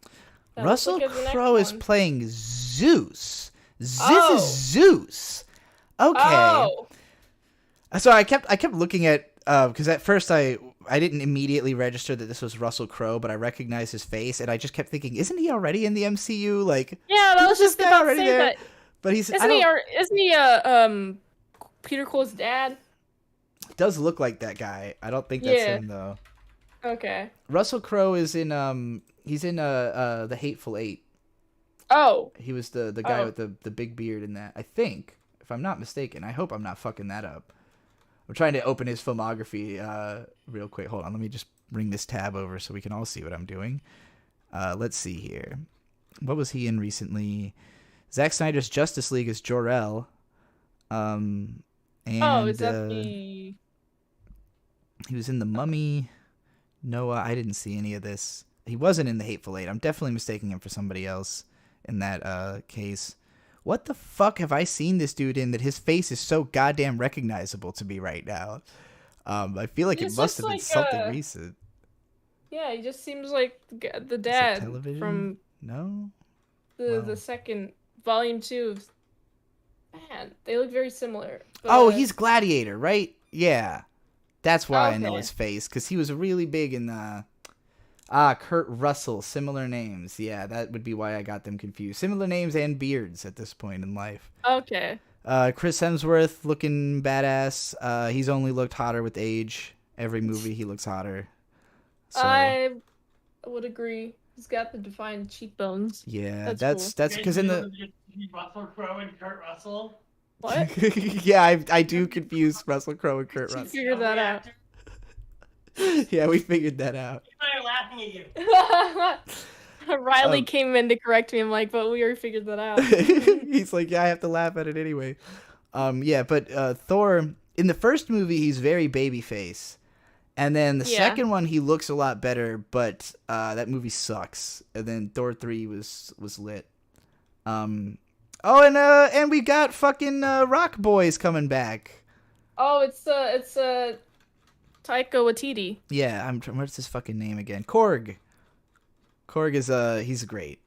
Russell Crowe is playing Zeus. This is Zeus. Okay. Oh. So I kept looking at because at first I didn't immediately register that this was Russell Crowe, but I recognized his face, and I I kept thinking, isn't he already in the MCU? Like, yeah, I was just about to say that. But isn't he Peter Quill's dad? Does look like that guy. I don't think that's him though. Okay. Russell Crowe is in he's in the Hateful Eight. Oh. He was the guy with the big beard in that, I think, if I'm not mistaken. I hope I'm not fucking that up. I'm trying to open his filmography real quick. Hold on, let me just bring this tab over so we can all see what I'm doing. Let's see here. What was he in recently? Zack Snyder's Justice League is Jor-El. And is that the... He was in The Mummy. Noah, I didn't see any of this. He wasn't in the Hateful Eight. I'm definitely mistaking him for somebody else in that case. What the fuck have I seen this dude in that his face is so goddamn recognizable to me right now? I feel like it must have been something recent. Yeah, he just seems like the dad from the second volume 2. Man, they look very similar. But... he's Gladiator, right? Yeah, that's why I know his face, because he was really big in the... Kurt Russell, similar names. Yeah, that would be why I got them confused. Similar names and beards at this point in life. Okay. Chris Hemsworth, looking badass. He's only looked hotter with age. Every movie he looks hotter. So, I would agree. He's got the defined cheekbones. Yeah, that's because in the... Russell Crowe and Kurt Russell? What? Yeah, I do confuse Russell Crowe and Kurt Russell. Figure that out. Yeah, we figured that out. I started laughing at you. Riley came in to correct me. I'm like, but we already figured that out. He's like, yeah, I have to laugh at it anyway. Yeah, but Thor, in the first movie, he's very babyface. And then the second one, he looks a lot better, but that movie sucks. And then Thor 3 was lit. And we got fucking Rock Boys coming back. Oh, it's Taika Waititi. Yeah, what's his fucking name again? Korg. Korg is he's great.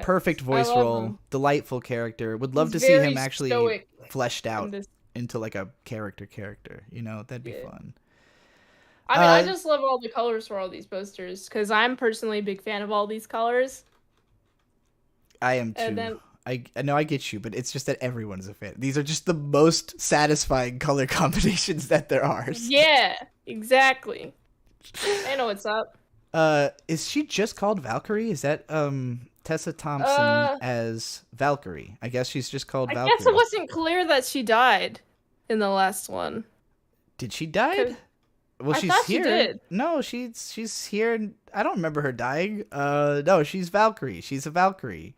Perfect voice role, him. Delightful character. Would love to see him actually fleshed out into like a character. You know, that'd be fun. I mean, I just love all the colors for all these posters because I'm personally a big fan of all these colors. I am too. And then, I know I get you, but it's just that everyone's a fan. These are just the most satisfying color combinations that there are. Yeah, exactly. I know what's up. Is she just called Valkyrie? Is that Tessa Thompson as Valkyrie? I guess she's just called Valkyrie. I guess it wasn't clear that she died in the last one. Did she die? Well, I she's thought here. she did. No, she's here. And I don't remember her dying. No, she's Valkyrie. She's a Valkyrie.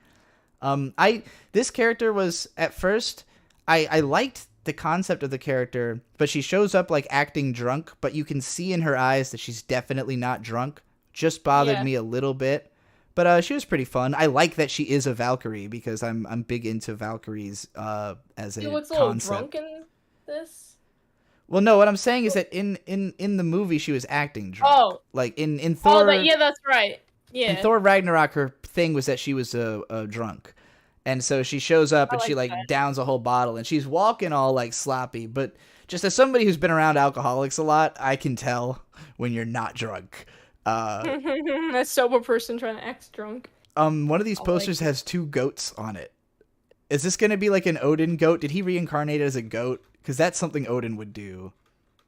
This character was at first, I liked the concept of the character, but she shows up like acting drunk, but you can see in her eyes that she's definitely not drunk. Just bothered me a little bit. But she was pretty fun. I like that she is a Valkyrie because I'm big into Valkyries as a She looks a concept. little drunk in this. Well, no, what I'm saying is that in the movie she was acting drunk. Oh. Like in Thor. Yeah, that's right. Yeah. In Thor Ragnarok, her thing was that she was a drunk. And so she shows up and she like downs a whole bottle and she's walking all like sloppy. But just as somebody who's been around alcoholics a lot, I can tell when you're not drunk. A sober person trying to act drunk. One of these posters has 2 goats on it. Is this going to be like an Odin goat? Did he reincarnate as a goat? Because that's something Odin would do.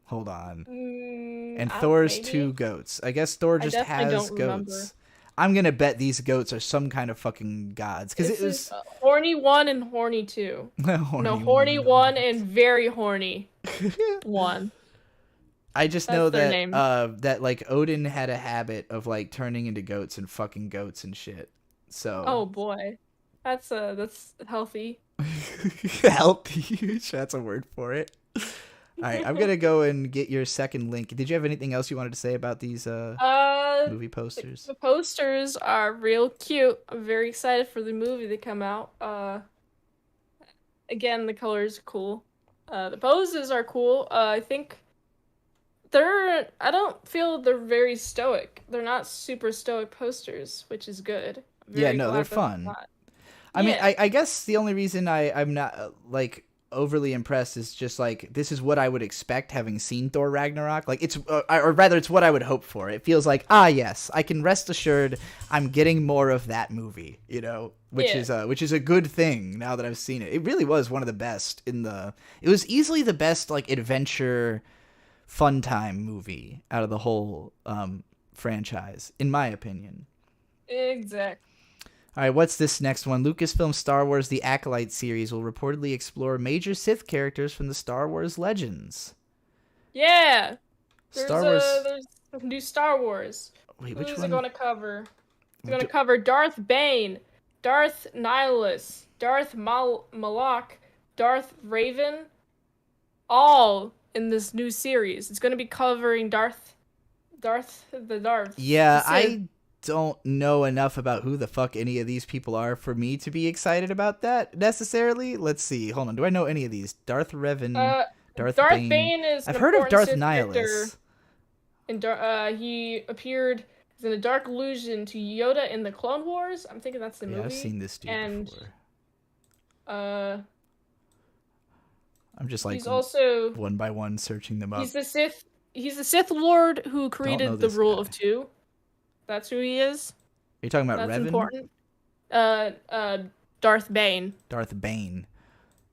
Hold on. And Thor's 2 goats. I guess Thor just has goats. Remember. I'm going to bet these goats are some kind of fucking gods. Because it was horny 1 and horny 2. horny 1 and very horny 1. I just know that that like Odin had a habit of like turning into goats and fucking goats and shit. So oh boy, that's healthy. Healthy. That's a word for it. All right, I'm gonna go and get your second link. Did you have anything else you wanted to say about these movie posters? The posters are real cute. I'm very excited for the movie to come out. Again, the colors are cool. The poses are cool. I think. I don't feel they're very stoic. They're not super stoic posters, which is good. Yeah, no, they're fun. I mean, I guess the only reason I'm not like overly impressed is just like this is what I would expect having seen Thor Ragnarok. Like it's, or rather, it's what I would hope for. It feels like yes, I can rest assured I'm getting more of that movie. You know, which is a good thing now that I've seen it. It really was one of the best It was easily the best like adventure. Fun time movie out of the whole franchise, in my opinion. Exactly. All right, what's this next one? Lucasfilm Star Wars The Acolyte series will reportedly explore major Sith characters from the Star Wars legends. Yeah! There's new Star Wars. Wait, which one? Who's it going to cover? It's going to cover Darth Bane, Darth Nihilus, Darth Malak, Darth Raven, all in this new series. It's going to be covering Darth. Yeah, I don't know enough about who the fuck any of these people are for me to be excited about that necessarily. Let's see. Hold on. Do I know any of these? Darth Revan, Darth Bane is. I've heard of Darth Nihilus. And he appeared in a dark illusion to Yoda in the Clone Wars. I'm thinking that's the movie. I've seen this dude before. I'm just like he's also one by one searching them up. He's the Sith Lord who created the Rule of 2. That's who he is. Are you talking about That's Revan? Important. Darth Bane. Darth Bane.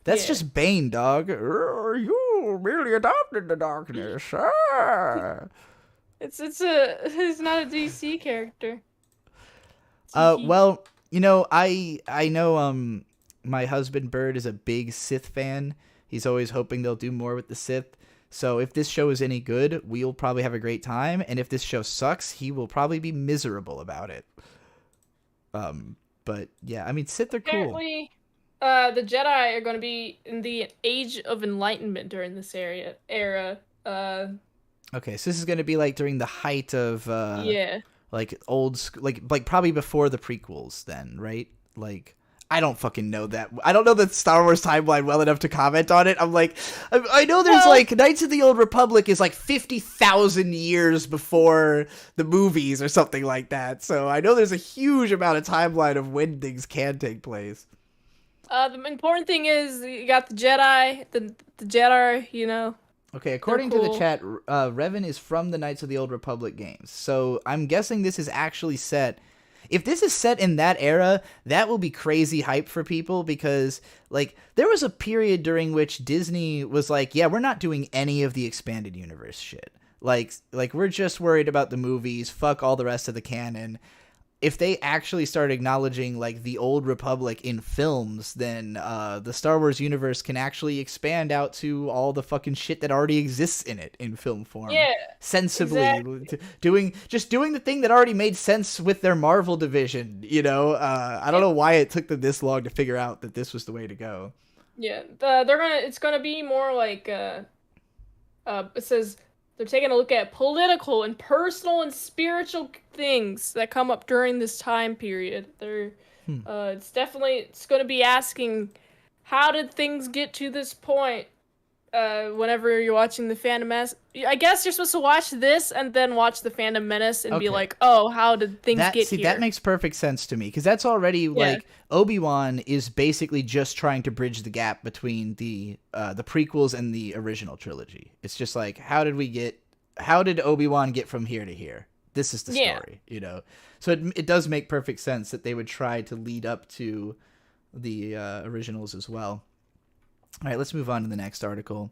That's just Bane, dog. You merely adopted the darkness. It's not a DC character. Well, you know, I know my husband Bird is a big Sith fan. He's always hoping they'll do more with the Sith. So if this show is any good, we'll probably have a great time. And if this show sucks, he will probably be miserable about it. But yeah, I mean, Sith are cool. Apparently, the Jedi are going to be in the Age of Enlightenment during this era. Okay, so this is going to be like during the height of like old school, like probably before the prequels then, right? Like I don't fucking know that. I don't know the Star Wars timeline well enough to comment on it. I'm like, I know there's like Knights of the Old Republic is like 50,000 years before the movies or something like that. So I know there's a huge amount of timeline of when things can take place. The important thing is you got the Jedi, the Jedi, you know. Okay, according to the chat, Revan is from the Knights of the Old Republic games. So I'm guessing this is actually set. If this is set in that era, that will be crazy hype for people because, like, there was a period during which Disney was like, yeah, we're not doing any of the expanded universe shit. Like we're just worried about the movies. Fuck all the rest of the canon. if they actually start acknowledging like the old Republic in films, then the Star Wars universe can actually expand out to all the fucking shit that already exists in it in film form. Yeah, sensibly, exactly. doing the thing that already made sense with their Marvel division. You know, I don't know why it took them this long to figure out that this was the way to go. Yeah, it's gonna be more like it says they're taking a look at political and personal and spiritual things that come up during this time period. It's gonna be asking, how did things get to this point? Whenever you're watching the Phantom Menace, I guess you're supposed to watch this and then watch the Phantom Menace and be like, oh, how did things get here? That makes perfect sense to me, because that's already like Obi-Wan is basically just trying to bridge the gap between the prequels and the original trilogy. It's just like, how did Obi-Wan get from here to here? This is the story, you know. So it does make perfect sense that they would try to lead up to the originals as well. All right, let's move on to the next article.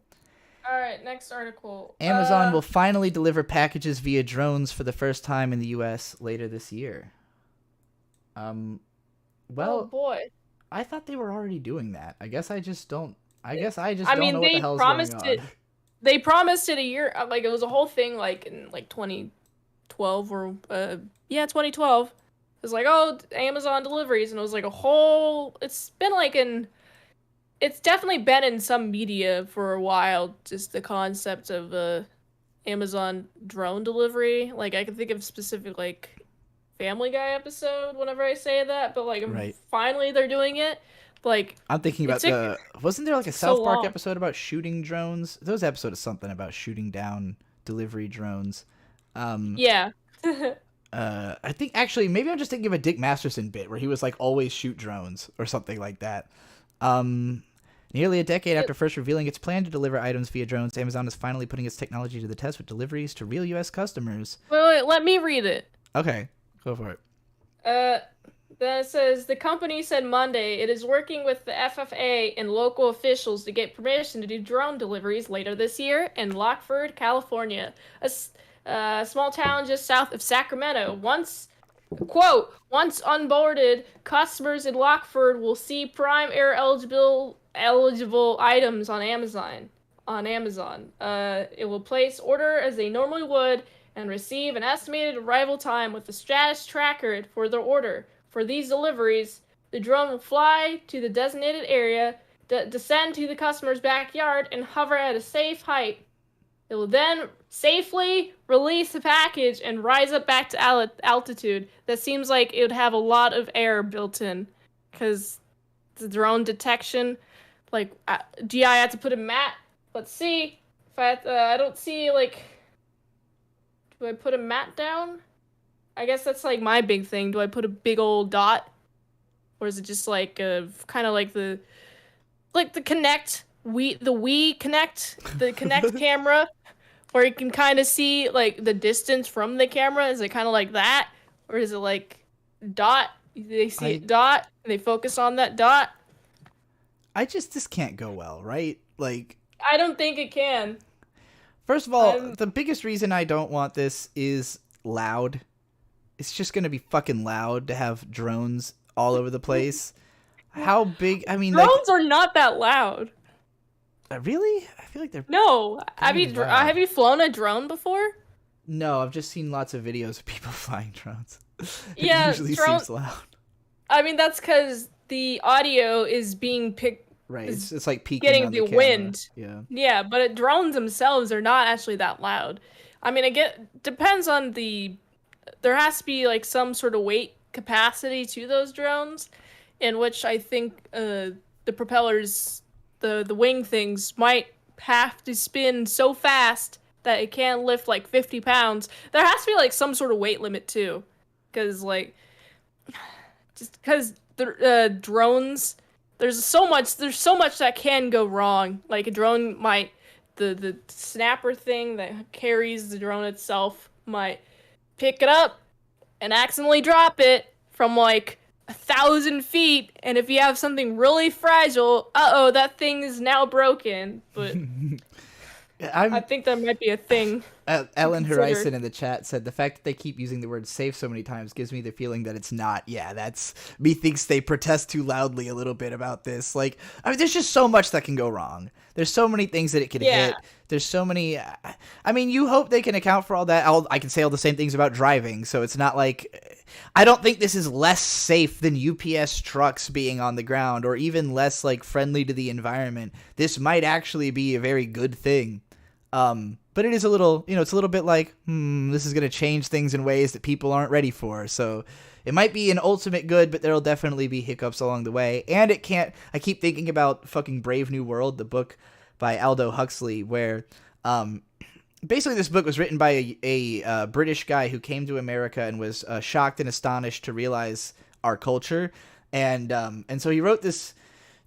All right, next article. Amazon will finally deliver packages via drones for the first time in the U.S. later this year. Well, oh boy, I thought they were already doing that. I guess I just don't. I don't know what the hell's promised going on. They promised it a year. Like it was a whole thing. Like in like 2012 or 2012. It was like, oh, Amazon deliveries, and it was like a whole. It's definitely been in some media for a while, just the concept of Amazon drone delivery. Like, I can think of specific, like, Family Guy episode whenever I say that, but, like, finally they're doing it. Like, I'm thinking about wasn't there, like, a South Park episode about shooting drones? There was an episode of something about shooting down delivery drones. Yeah. I think, actually, maybe I'm just thinking of a Dick Masterson bit where he was, like, always shoot drones or something like that. Nearly a decade after first revealing its plan to deliver items via drones, Amazon is finally putting its technology to the test with deliveries to real U.S. customers. Wait, let me read it. Okay, go for it. Then it says, the company said Monday it is working with the FFA and local officials to get permission to do drone deliveries later this year in Lockford, California, a small town just south of Sacramento. Quote, once onboarded, customers in Lockford will see Prime Air eligible items on Amazon. It will place order as they normally would and receive an estimated arrival time with the status tracker for their order. For these deliveries, the drone will fly to the designated area, descend to the customer's backyard, and hover at a safe height. It will then safely release the package and rise up back to altitude. That seems like it would have a lot of air built in, because the drone detection. Like, do I have to put a mat? Let's see. If I don't see, like, do I put a mat down? I guess that's, like, my big thing. Do I put a big old dot? Or is it just, like, kind of like the Kinect, the Wii Kinect, the Kinect camera, where you can kind of see, like, the distance from the camera? Is it kind of like that? Or is it, like, dot? They see a dot, and they focus on that dot? This can't go well, right? Like, I don't think it can. First of all, the biggest reason I don't want this is loud. It's just going to be fucking loud to have drones all over the place. How big? I mean, drones are not that loud. Really? I feel like they're... No. Have you flown a drone before? No, I've just seen lots of videos of people flying drones. Yeah, it usually seems loud. I mean, that's because the audio is being picked. Right, it's like peaking getting on the camera. wind. Yeah, but drones themselves are not actually that loud. I mean, depends on there has to be like some sort of weight capacity to those drones, in which I think the propellers, the wing things might have to spin so fast that it can lift like 50 pounds. There has to be like some sort of weight limit too, because the drones. There's so much that can go wrong. Like a drone might, the snapper thing that carries the drone itself might pick it up and accidentally drop it from like 1,000 feet. And if you have something really fragile, that thing is now broken. But I think that might be a thing. Ellen consider. Horizon in the chat said the fact that they keep using the word safe so many times gives me the feeling that it's not. Yeah, that's methinks they protest too loudly a little bit about this. Like, I mean, there's just so much that can go wrong. There's so many things that it could hit. There's so many. I mean, you hope they can account for all that. I can say all the same things about driving, so it's not like. I don't think this is less safe than UPS trucks being on the ground, or even less like friendly to the environment. This might actually be a very good thing. But it is a little, it's a little bit like, this is going to change things in ways that people aren't ready for. So it might be an ultimate good, but there'll definitely be hiccups along the way. And I keep thinking about fucking Brave New World, the book by Aldo Huxley, where, basically this book was written by a British guy who came to America and was shocked and astonished to realize our culture. And so he wrote this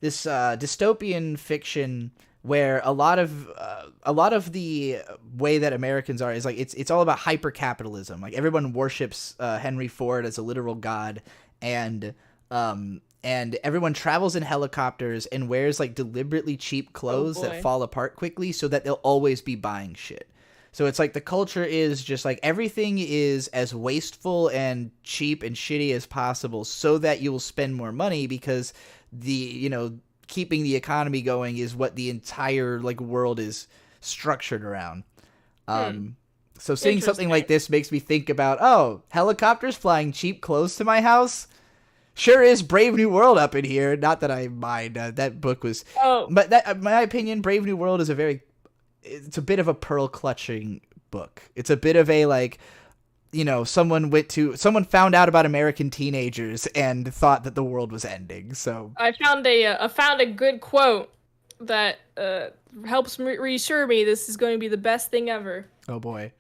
dystopian fiction where a lot of the way that Americans are is like it's all about hyper capitalism. Like everyone worships Henry Ford as a literal god, and everyone travels in helicopters and wears like deliberately cheap clothes that fall apart quickly so that they'll always be buying shit. So it's like the culture is just like everything is as wasteful and cheap and shitty as possible so that you will spend more money because keeping the economy going is what the entire like world is structured around. So seeing something like this makes me think about, helicopters flying cheap clothes to my house. Sure is Brave New World up in here. Not that I mind. That book was, but that, in my opinion, Brave New World is it's a bit of a pearl clutching book. It's a bit of a like, someone found out about American teenagers and thought that the world was ending. So I found a good quote that helps reassure me this is going to be the best thing ever. Oh boy.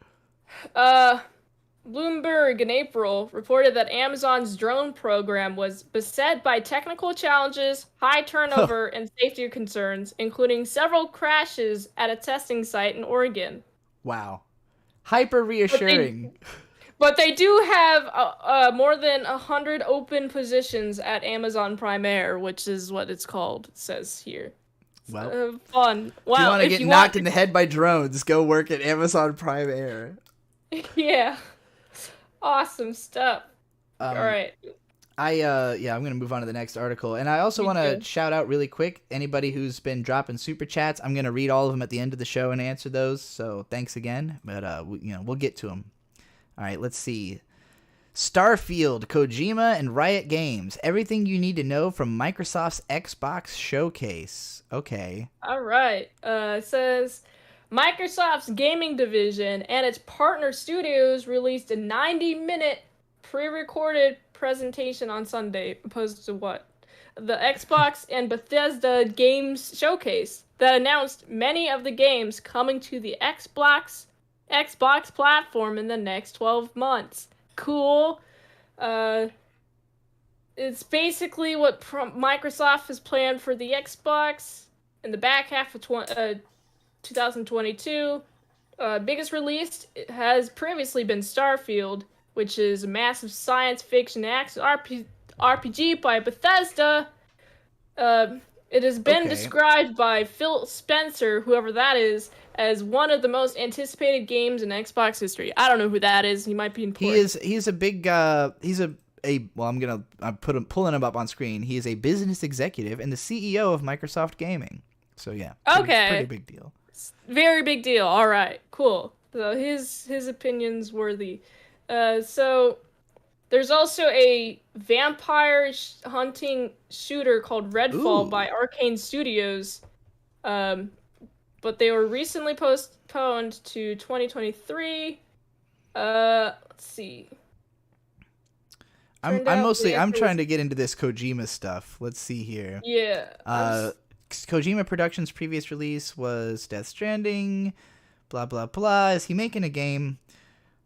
Bloomberg in April reported that Amazon's drone program was beset by technical challenges, high turnover, and safety concerns, including several crashes at a testing site in Oregon. Wow. Hyper reassuring. But they do have more than 100 open positions at Amazon Prime Air, which is what it's called, it says here. Well, fun. Wow, if you want to get knocked in the head by drones, go work at Amazon Prime Air. Yeah. Awesome stuff. All right. I'm going to move on to the next article. And I also want to shout out really quick anybody who's been dropping super chats. I'm going to read all of them at the end of the show and answer those. So thanks again. But, we'll get to them. All right, let's see. Starfield, Kojima, and Riot Games. Everything you need to know from Microsoft's Xbox showcase. Okay. All right. It says Microsoft's gaming division and its partner studios released a 90-minute pre-recorded presentation on Sunday, opposed to what? The Xbox and Bethesda Games Showcase that announced many of the games coming to the Xbox platform in the next 12 months. Cool. It's basically what Microsoft has planned for the Xbox in the back half of 2022. Biggest release has previously been Starfield, which is a massive science fiction action RPG by Bethesda. It has been described by Phil Spencer, whoever that is, as one of the most anticipated games in Xbox history. I don't know who that is. He might be important. He's a big I'm pulling him up on screen. He is a business executive and the CEO of Microsoft Gaming. So yeah. Pretty big deal. Very big deal. All right. Cool. So his opinion's worthy. So there's also a vampire hunting shooter called Redfall by Arcane Studios. But they were recently postponed to 2023. Let's see. I'm trying to get into this Kojima stuff. Let's see here. Yeah. Kojima Productions' previous release was Death Stranding, blah, blah, blah. Is he making a game?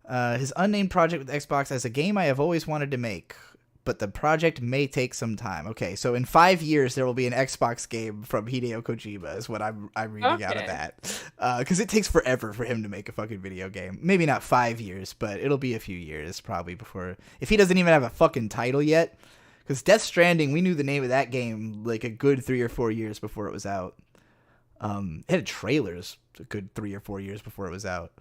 His unnamed project with Xbox as a game I have always wanted to make, but the project may take some time. Okay, so in 5 years there will be an Xbox game from Hideo Kojima is what I'm reading out of that. Because it takes forever for him to make a fucking video game. Maybe not 5 years, but it'll be a few years probably before... If he doesn't even have a fucking title yet... Because Death Stranding, we knew the name of that game like a good 3 or 4 years before it was out. It had trailers a good 3 or 4 years before it was out.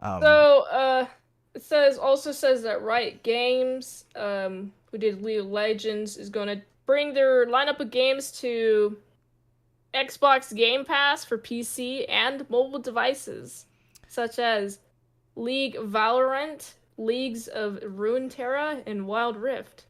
So, it also says that Riot Games, who did League of Legends, is going to bring their lineup of games to Xbox Game Pass for PC and mobile devices, such as League Valorant, Leagues of Runeterra, and Wild Rift.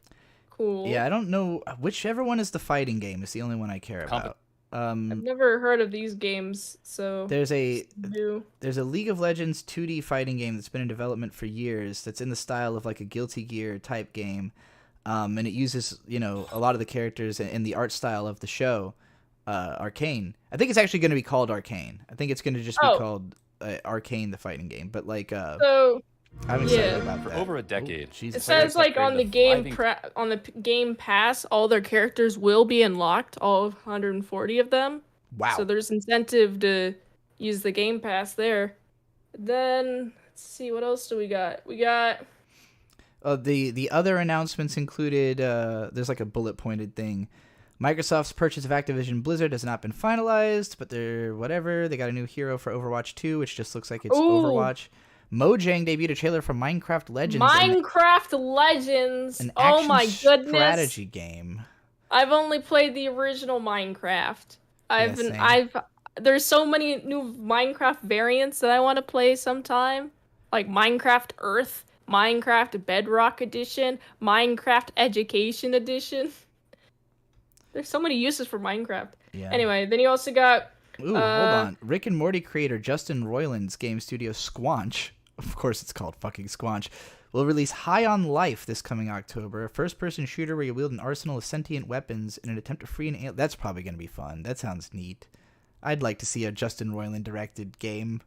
Cool. Yeah, I don't know. Whichever one is the fighting game is the only one I care about. I've never heard of these games, so there's a new. There's a League of Legends 2D fighting game that's been in development for years. That's in the style of like a Guilty Gear type game, and it uses a lot of the characters in the art style of the show, Arcane. I think it's actually going to be called Arcane. I think it's going to just be called Arcane, the fighting game. But like, so I'm excited about that. For over a decade. It says like on the Game Pass, all their characters will be unlocked, all 140 of them. Wow. So there's incentive to use the Game Pass there. Then let's see, what else do we got? We got the other announcements included. There's like a bullet pointed thing. Microsoft's purchase of Activision Blizzard has not been finalized, but they're whatever. They got a new hero for Overwatch 2, which just looks like it's Overwatch. Mojang debuted a trailer for Minecraft Legends. Legends. An oh action my goodness. strategy game. I've only played the original Minecraft. There's so many new Minecraft variants that I want to play sometime. Like Minecraft Earth, Minecraft Bedrock Edition, Minecraft Education Edition. There's so many uses for Minecraft. Yeah. Anyway, then you also got hold on. Rick and Morty creator Justin Roiland's game studio Squanch, of course it's called fucking Squanch, will release High on Life this coming October, a first-person shooter where you wield an arsenal of sentient weapons in an attempt to free an alien. That's probably going to be fun. That sounds neat. I'd like to see a Justin Roiland directed game.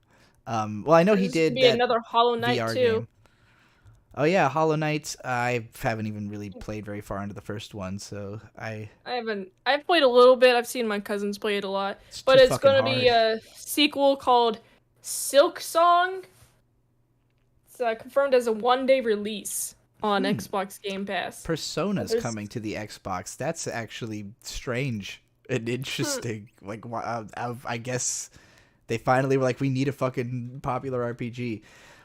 Well, I know he did be that another Hollow Knight VR too. Game. Oh yeah, Hollow Knight. I haven't even really played very far into the first one, so I haven't. I've played a little bit. I've seen my cousins play it a lot. But it's going to be a sequel called Silk Song. It's confirmed as a one-day release on Xbox Game Pass. Persona's coming to the Xbox. That's actually strange and interesting. Like, I guess they finally were like, we need a fucking popular RPG.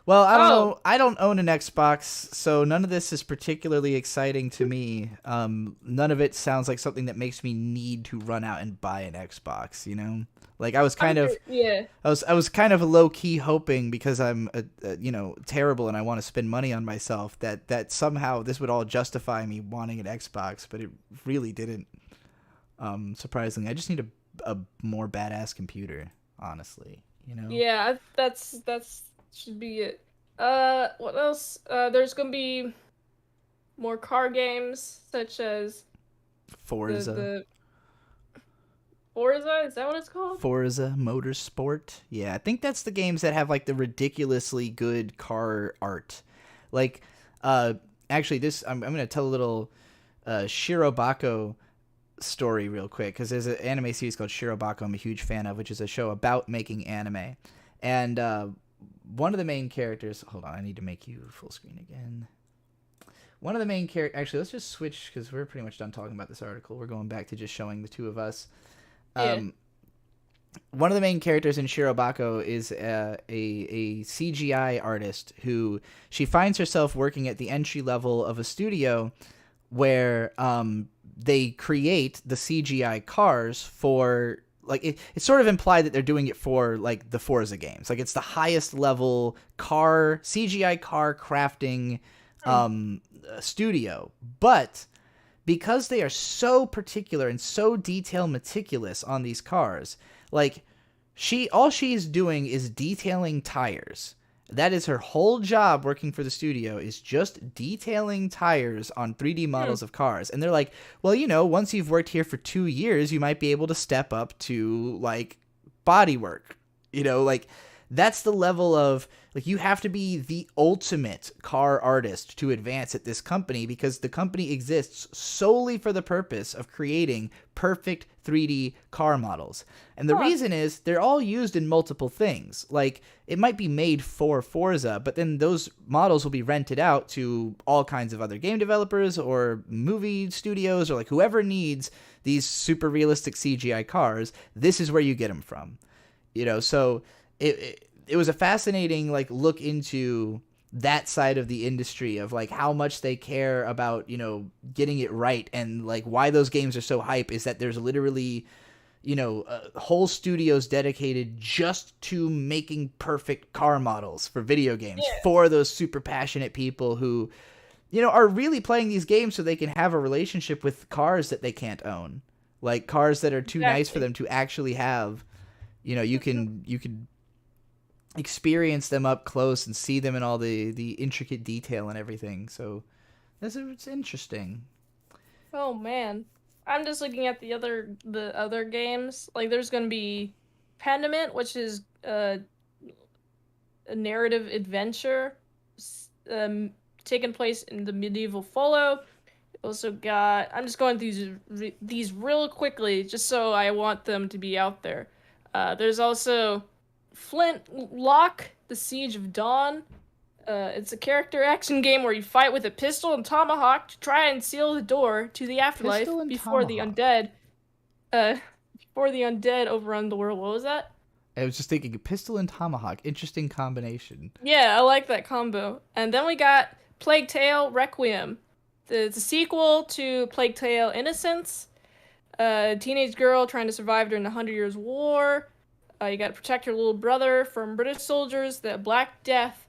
Well, I don't know. I don't own an Xbox, so none of this is particularly exciting to me. None of it sounds like something that makes me need to run out and buy an Xbox, you know? Like I was kind of I was kind of low key hoping, because I'm terrible and I want to spend money on myself, that somehow this would all justify me wanting an Xbox, but it really didn't. Surprisingly, I just need a more badass computer, honestly, you know? Yeah, that's should be it. What else? There's gonna be more car games, such as Forza. Forza? Is that what it's called? Forza Motorsport. Yeah, I think that's the games that have like the ridiculously good car art. Like, actually, I'm gonna tell a little Shirobako story real quick, because there's an anime series called Shirobako I'm a huge fan of, which is a show about making anime, and one of the main characters... Hold on, I need to make you full screen again. One of the main characters... Actually, let's just switch, because we're pretty much done talking about this article. We're going back to just showing the two of us. One of the main characters in Shirobako is a CGI artist who... She finds herself working at the entry level of a studio where they create the CGI cars for... Like it's sort of implied that they're doing it for like the Forza games. Like it's the highest level CGI car crafting studio. But because they are so particular and so detail meticulous on these cars, like all she's doing is detailing tires. That is her whole job working for the studio, is just detailing tires on 3D models of cars. And they're like, well, once you've worked here for 2 years, you might be able to step up to like body work. Like that's the level of, like, you have to be the ultimate car artist to advance at this company, because the company exists solely for the purpose of creating perfect 3D car models. And the reason is they're all used in multiple things. Like, it might be made for Forza, but then those models will be rented out to all kinds of other game developers or movie studios, or like whoever needs these super realistic CGI cars. This is where you get them from. So it was a fascinating, like, look into that side of the industry of, like, how much they care about, getting it right. And, like, why those games are so hype is that there's literally, whole studios dedicated just to making perfect car models for video games for those super passionate people who, are really playing these games so they can have a relationship with cars that they can't own. Like, cars that are too nice for them to actually have. You can experience them up close and see them in all the intricate detail and everything. So it's interesting. Oh man, I'm just looking at the other games. Like, there's gonna be Pandemic, which is a narrative adventure taking place in the medieval Follow. Also got, I'm just going through these real quickly just so I want them to be out there. There's also Flintlock, The Siege of Dawn. It's a character action game where you fight with a pistol and tomahawk to try and seal the door to the afterlife before the undead overrun the world. What was that? I was just thinking, a pistol and tomahawk. Interesting combination. Yeah, I like that combo. And then we got Plaguetail Requiem. It's a sequel to Plaguetail Innocence. A teenage girl trying to survive during the 100 Years' War. You gotta protect your little brother from British soldiers, the Black Death,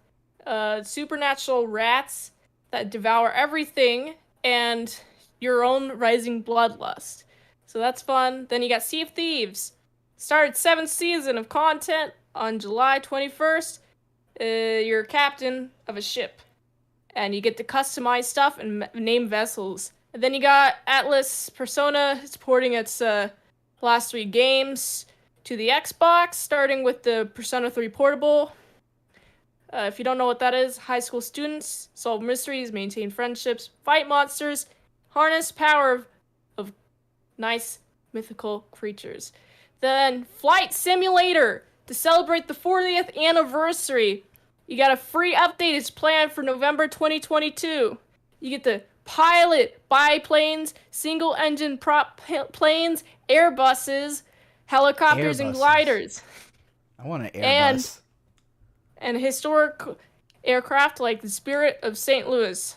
supernatural rats that devour everything, and your own rising bloodlust. So that's fun. Then you got Sea of Thieves. Started 7th season of content on July 21st. You're captain of a ship, and you get to customize stuff and name vessels. And then you got Atlas Persona. It's porting its last 3 games to the Xbox, starting with the Persona 3 Portable. If you don't know what that is, high school students solve mysteries, maintain friendships, fight monsters, harness power of nice mythical creatures. Then Flight Simulator, to celebrate the 40th anniversary. You got a free update. It's planned for November 2022. You get to pilot biplanes, single-engine prop planes, Airbuses, helicopters, and gliders. I want an Airbus. And historic aircraft like the Spirit of St. Louis.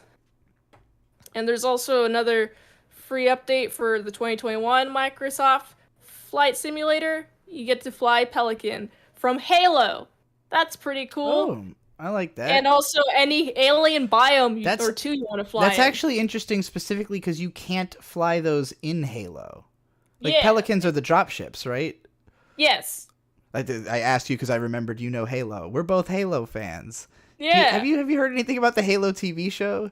And there's also another free update for the 2021 Microsoft Flight Simulator. You get to fly Pelican from Halo. That's pretty cool. Oh, I like that. And also any alien biome you want to fly. That's actually interesting, specifically because you can't fly those in Halo. Like, Pelicans are the dropships, right? Yes. I asked you because I remembered you know Halo. We're both Halo fans. Yeah. Have you heard anything about the Halo TV show?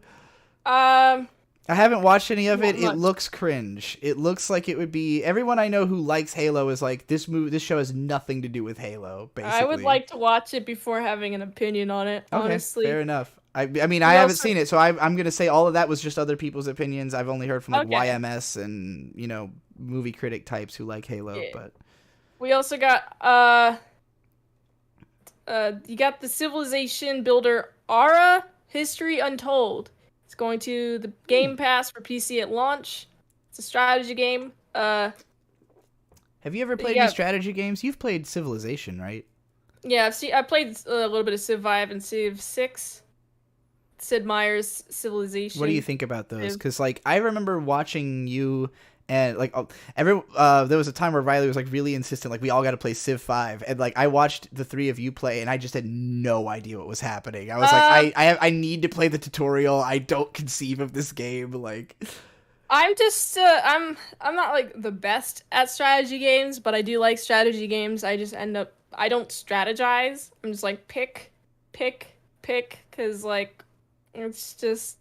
I haven't watched any of it. It looks cringe. It looks like it would be, everyone I know who likes Halo is like, this show has nothing to do with Halo, basically. I would like to watch it before having an opinion on it, honestly. Fair enough. I mean, I haven't seen it, so I'm going to say all of that was just other people's opinions. I've only heard from YMS and, movie critic types who like Halo, but we also got you got the Civilization builder Ara History Untold. It's going to the Game Pass for PC at launch. It's a strategy game. Have you ever played any strategy games? You've played Civilization, right? Yeah, I played a little bit of Civ 5 and Civ 6. Sid Meier's Civilization. What do you think about those? Because, like, I remember watching you, and, like, there was a time where Riley was, like, really insistent, like, we all got to play Civ 5, and, like, I watched the 3 of you play, and I just had no idea what was happening. I was like, I need to play the tutorial. I don't conceive of this game, like. I'm just, I'm not, like, the best at strategy games, but I do like strategy games. I just I don't strategize. I'm just, like, pick, because, like, it's just,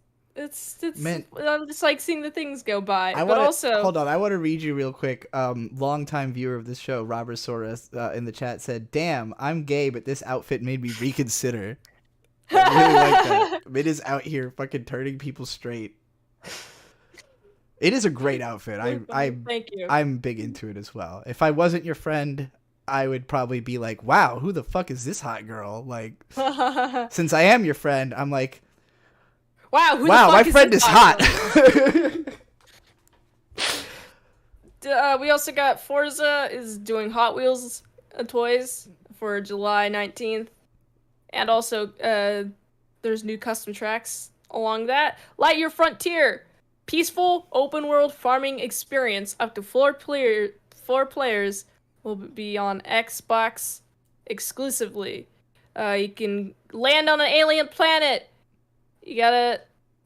Man, I'm just like seeing the things go by. I But want also, hold on. I want to read you real quick. Longtime viewer of this show, Robert Soros, in the chat said, "Damn, I'm gay, but this outfit made me reconsider." I really like that. Mid is out here fucking turning people straight. It is a great outfit. Thank you. I'm big into it as well. If I wasn't your friend, I would probably be like, "Wow, who the fuck is this hot girl?" Like, since I am your friend, I'm like, wow, my friend is hot. We also got Forza is doing Hot Wheels toys for July 19th. And also, there's new custom tracks along that. Light Your Frontier! Peaceful, open-world farming experience. Up to four players will be on Xbox exclusively. You can land on an alien planet. You gotta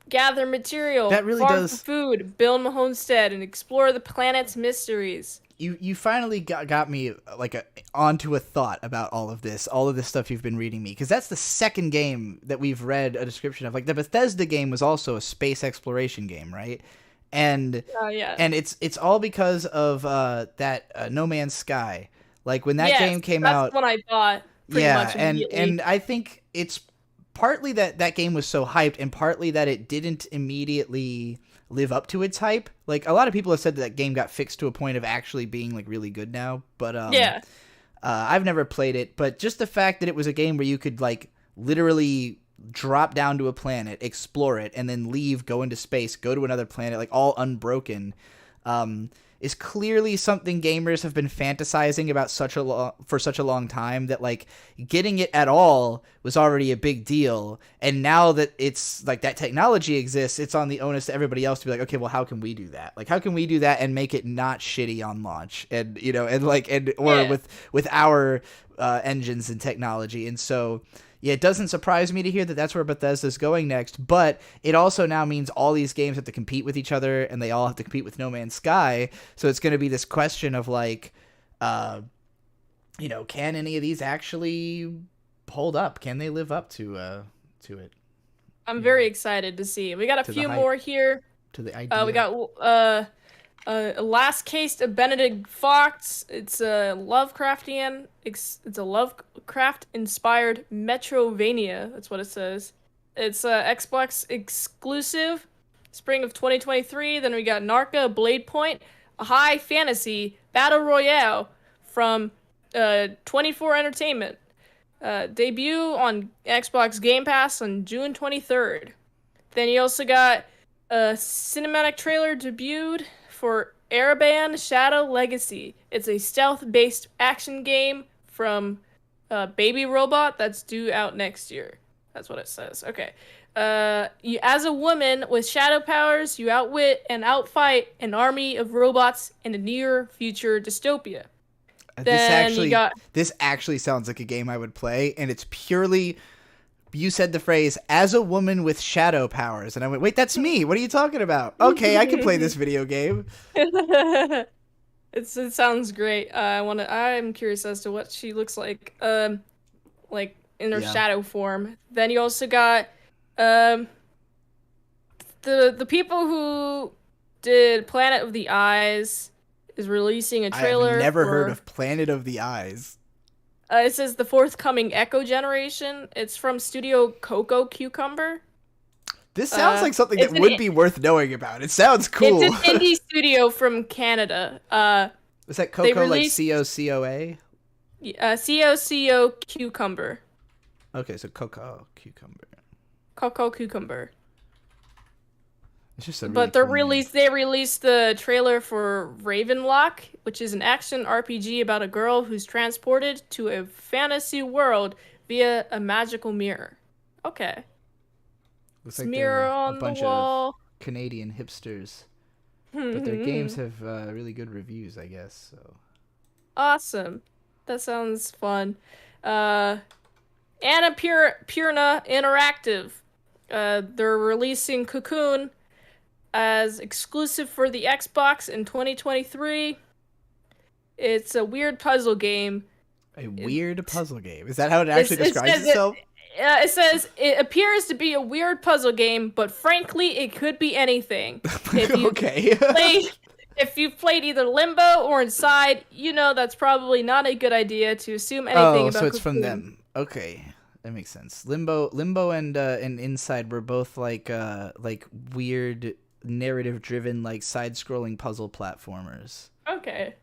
gather material, That really farm does. for food, build a homestead, and explore the planet's mysteries. You finally got me like onto a thought about all of this stuff you've been reading me, because that's the second game that we've read a description of. Like the Bethesda game was also a space exploration game, right? And Yeah. and it's all because of that No Man's Sky. Like when that game came out, that's what I thought. Pretty much immediately. and I think it's partly that game was so hyped, and partly that it didn't immediately live up to its hype. Like a lot of people have said that game got fixed to a point of actually being like really good now, but I've never played it, but just the fact that it was a game where you could like literally drop down to a planet, explore it, and then leave, go into space, go to another planet, like all unbroken, is clearly something gamers have been fantasizing about for such a long time, that like getting it at all was already a big deal. And now that it's like that technology exists, it's on the onus to everybody else to be like, okay, well, how can we do that? Like, how can we do that and make it not shitty on launch? And, you know, with our engines and technology. And so, yeah, it doesn't surprise me to hear that that's where Bethesda's going next, but it also now means all these games have to compete with each other, and they all have to compete with No Man's Sky, so it's going to be this question of, like, you know, can any of these actually hold up? Can they live up to it? I'm very excited to see. We got a few more here. To the idea. We got Last Case of Benedict Fox. It's a Lovecraftian. It's a Lovecraft-inspired Metrovania. That's what it says. It's Xbox exclusive, spring of 2023. Then we got Narca Blade Point, a high fantasy battle royale from 24 Entertainment. Debut on Xbox Game Pass on June 23rd. Then you also got a cinematic trailer debuted for Airband Shadow Legacy. It's a stealth-based action game from Baby Robot that's due out next year. That's what it says. Okay. You, as a woman with shadow powers, you outwit and outfight an army of robots in a near-future dystopia. This actually sounds like a game I would play, and it's purely... You said the phrase, as a woman with shadow powers. And I went, wait, that's me. What are you talking about? Okay, I can play this video game. It sounds great. I'm curious as to what she looks like in her shadow form. Then you also got the people who did Planet of the Eyes is releasing a trailer. I've never heard of Planet of the Eyes. It says the forthcoming Echo Generation. It's from Studio Coco Cucumber. This sounds like something that would be worth knowing about. It sounds cool. It's an indie studio from Canada. Was that Coco like C-O-C-O-A? C-O-C-O Cucumber. Okay, so Coco Cucumber. Coco Cucumber. It's just a really But cool they released the trailer for Ravenlock, which is an action RPG about a girl who's transported to a fantasy world via a magical mirror. Okay. Looks like mirror on a bunch the wall. of Canadian hipsters. But their games have really good reviews, I guess. So awesome. That sounds fun. Annapurna Interactive. They're releasing Cocoon as exclusive for the Xbox in 2023. It's a weird puzzle game. A weird puzzle game. Is that how it actually describes itself? It says it appears to be a weird puzzle game, but frankly, it could be anything. If you Okay. if you've played either Limbo or Inside, you know that's probably not a good idea to assume anything Oh, about. so it's from Cocoon. them. Okay, that makes sense. Limbo, and Inside were both like weird narrative-driven, like side-scrolling puzzle platformers. Okay.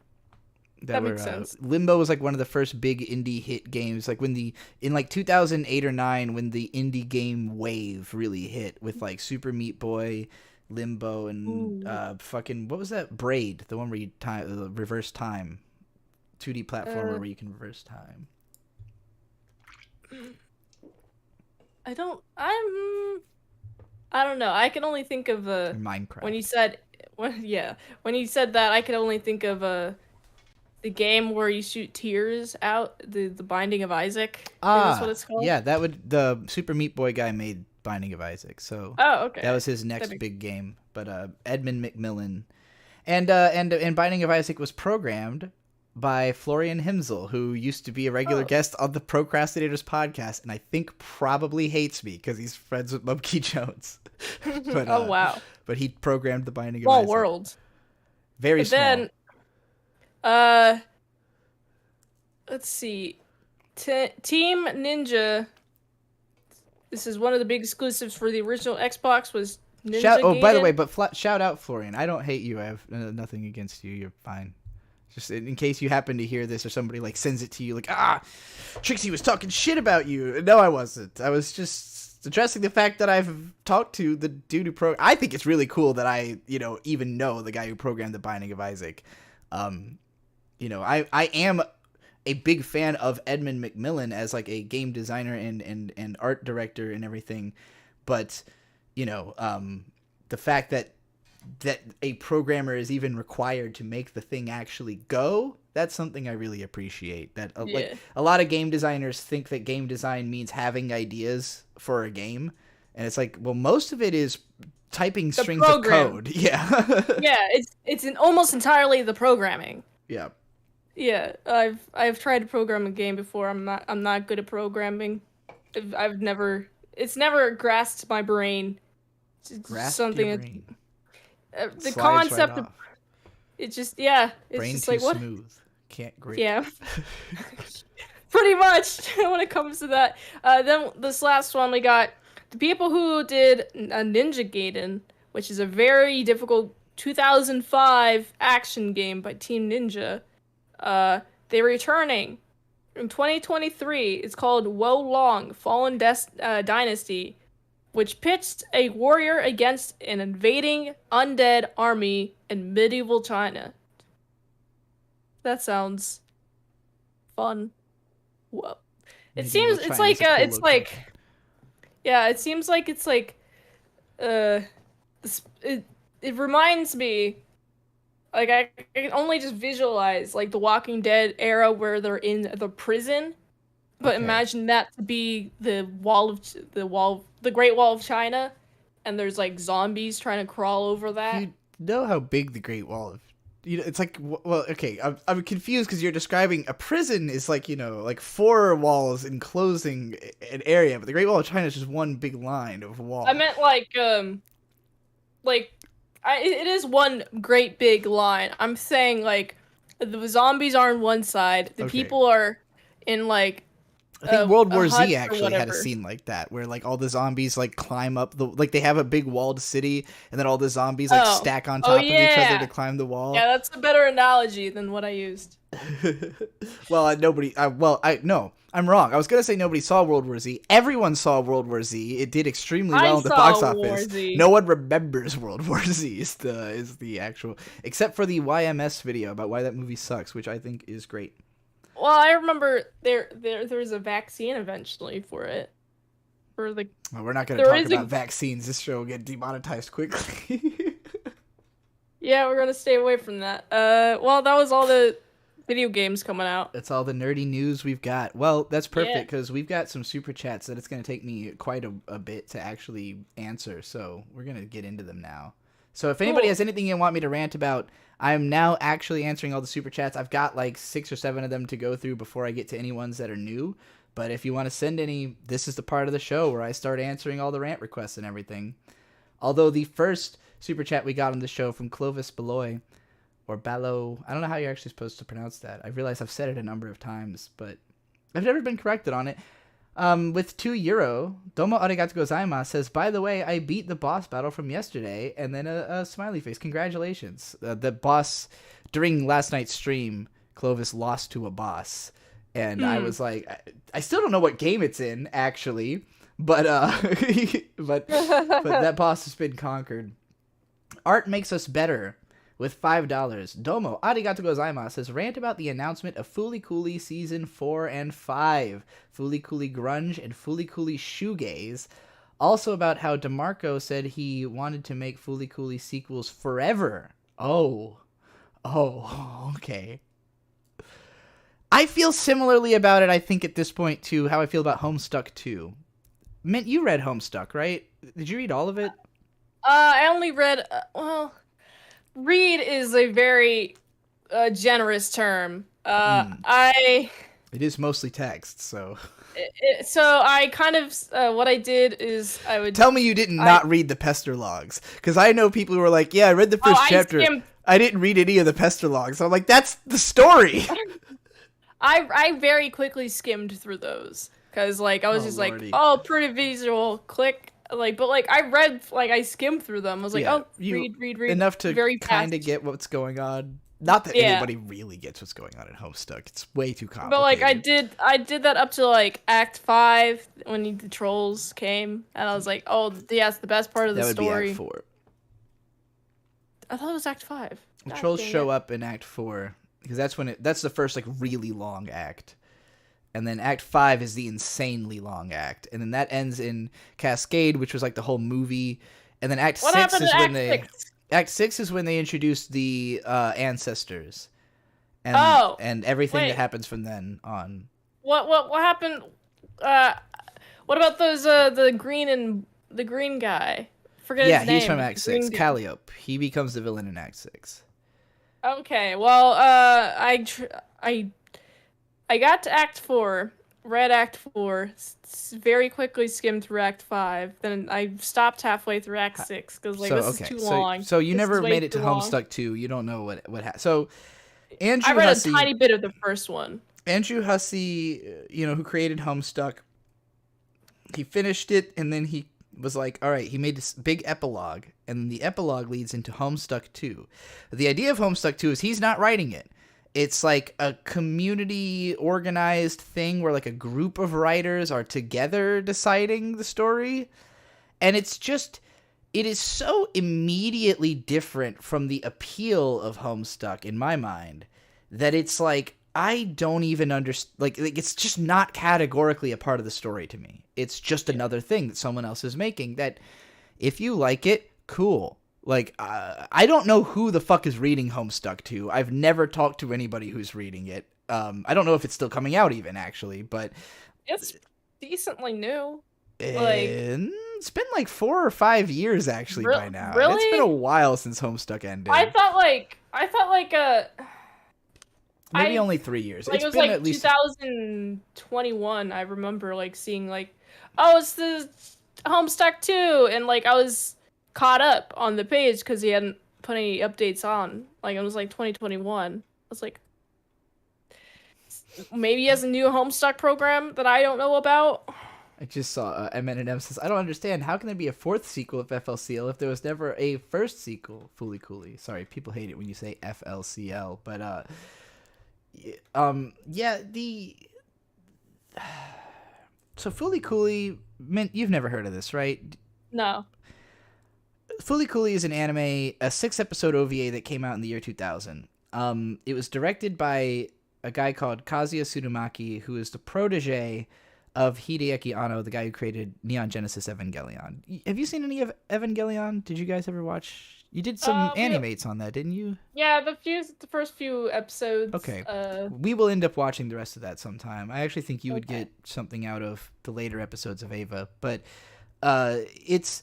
That makes sense. Limbo was like one of the first big indie hit games, like in like 2008 or 9, when the indie game wave really hit with like Super Meat Boy, Limbo, and fucking what was that? Braid, the one where you reverse time, 2D platformer where you can reverse time. I don't know. I can only think of Minecraft. when you said that, I could only think of the game where you shoot tears out, the Binding of Isaac. I think that's what it's called. Yeah, the Super Meat Boy guy made Binding of Isaac, so okay. That was his next big game. But Edmund McMillan, and Binding of Isaac was programmed by Florian Himsel, who used to be a regular guest on the Procrastinators podcast, and I think probably hates me because he's friends with Mumkey Jones. But, wow! But he programmed the Binding of Small Isaac. world. Very small. Then, let's see. Team Ninja. This is one of the big exclusives for the original Xbox. Was Ninja by the way, shout out Florian. I don't hate you. I have nothing against you. You're fine. Just in case you happen to hear this or somebody like sends it to you like, Trixie was talking shit about you. No, I wasn't. I was just addressing the fact that I've talked to the dude who I think it's really cool that I, even know the guy who programmed the Binding of Isaac. I am a big fan of Edmund McMillan as like a game designer and art director and everything. But, the fact that a programmer is even required to make the thing actually go, that's something I really appreciate. That like a lot of game designers think that game design means having ideas for a game, and it's like, well, most of it is typing strings of code. Yeah. Yeah, it's almost entirely the programming. Yeah. Yeah, I've tried to program a game before. I'm not good at programming. It's never grasped my brain. Grasp something your brain. The Slides concept right of off. it's Brain just too like what smooth. Can't grip. yeah pretty much when it comes to that. Then this last one, we got the people who did a Ninja Gaiden, which is a very difficult 2005 action game by Team Ninja. They're returning in 2023. It's called Wo Long Fallen Dynasty, which pitched a warrior against an invading undead army in medieval China. That soun's fun. Whoa. It seems it's like it seems like it's like it reminds me, like, I can only just visualize like the Walking Dead era where they're in the prison. But imagine that to be the Great Wall of China, and there's like zombies trying to crawl over that. You know how big the Great Wall of, it's like, well, okay, I'm confused because you're describing a prison is like, like 4 walls enclosing an area, but the Great Wall of China is just one big line of wall. I meant it is one great big line. I'm saying like the zombies are on one side, the people are in like. I think World War Z actually had a scene like that, where like all the zombies like climb up they have a big walled city, and then all the zombies like stack on top of each other to climb the wall. Yeah, that's a better analogy than what I used. Well, I'm wrong. I was gonna say nobody saw World War Z. Everyone saw World War Z. It did extremely well in the box office. No one remembers World War Z is the actual, except for the YMS video about why that movie sucks, which I think is great. Well, I remember there was a vaccine eventually for it. Well, we're not going to talk about vaccines. This show will get demonetized quickly. Yeah, we're going to stay away from that. Well, that was all the video games coming out. That's all the nerdy news we've got. Well, that's perfect because we've got some super chats that it's going to take me quite a bit to actually answer. So we're going to get into them now. So if anybody has anything you want me to rant about, I'm now actually answering all the super chats. I've got like 6 or 7 of them to go through before I get to any ones that are new. But if you want to send any, this is the part of the show where I start answering all the rant requests and everything. Although the first super chat we got on the show from Clovis Beloy, or Ballo, I don't know how you're actually supposed to pronounce that. I realize I've said it a number of times, but I've never been corrected on it. With €2, Domo arigato gozaimasu says, by the way, I beat the boss battle from yesterday, and then a smiley face. Congratulations. The boss, during last night's stream, Clovis lost to a boss. And I was like, I still don't know what game it's in, actually, but but that boss has been conquered. Art makes us better with $5. Domo arigato gozaimasu says, rant about the announcement of Fooly Cooly season 4 and 5, Fooly Cooly grunge and Fooly Cooly shoegaze. Also about how DeMarco said he wanted to make Fooly Cooly sequels forever. Oh, okay. I feel similarly about it, I think, at this point, to how I feel about Homestuck 2. Mint, you read Homestuck, right? Did you read all of it? I only read, read is a very generous term. It is mostly text, so... So I kind of, what I did is I would... Tell me you didn't not read the Pester Logs, because I know people who were like, yeah, I read the first chapter. I didn't read any of the Pester Logs. So I'm like, that's the story! I very quickly skimmed through those because like I was just lordy. Like, oh, pretty visual, click, like, but like I read, like I skimmed through them. I was like, read enough to kind of get what's going on. Not that anybody really gets what's going on in Homestuck. It's way too complicated. But like I did that up to like Act 5 when the trolls came, and I was like, oh yeah, it's the best part of the story. That would be Act 4. I thought it was Act 5. The trolls show up in Act 4. Because that's the first like really long act, and then Act 5 is the insanely long act, and then that ends in Cascade, which was like the whole movie, and then Act 6 is when Act 6 is when they introduced the ancestors, and everything that happens from then on. What happened? What about those the green guy? Forget his name. Yeah, he's from Act 6. Calliope. He becomes the villain in Act 6. Okay, well, I got to Act 4, read Act 4, very quickly skimmed through Act 5, then I stopped halfway through Act 6, because, like, this is too long. So you never made it to Homestuck 2, you don't know what happened. So, Andrew I read Hussey, a tiny bit of the first one. Andrew Hussey, who created Homestuck, he finished it, and then he was like, all right, he made this big epilogue, and the epilogue leads into Homestuck 2. The idea of Homestuck 2 is he's not writing it. It's like a community organized thing where like a group of writers are together deciding the story. And it is so immediately different from the appeal of Homestuck in my mind that it's like, I don't even understand, like it's just not categorically a part of the story to me. It's just another thing that someone else is making that if you like it, cool. Like, I don't know who the fuck is reading Homestuck 2. I've never talked to anybody who's reading it. I don't know if it's still coming out even, actually, but... It's decently new. It's been like 4 or 5 years, actually, by now. Really? It's been a while since Homestuck ended. I thought like maybe only 3 years. Like, it was like at least 2021. I remember like seeing like, oh, it's the Homestuck 2, and like I was caught up on the page because he hadn't put any updates on. Like it was like 2021. I was like, maybe he has a new Homestuck program that I don't know about. I just saw M&M says, I don't understand. How can there be a 4th sequel of FLCL if there was never a first sequel? Fooly Cooly. Sorry, people hate it when you say FLCL, but so Fooly Cooly, Mint, you've never heard of this, right? No. Fooly Cooly is an anime, a 6-episode OVA that came out in the year 2000. It was directed by a guy called Kazuya Tsurumaki, who is the protege of Hideaki Anno, the guy who created Neon Genesis Evangelion. Have you seen any of Evangelion? Did you guys ever watch? You did some animates on that, didn't you? Yeah, the first few episodes. Okay. We will end up watching the rest of that sometime. I actually think you would get something out of the later episodes of Eva, but it's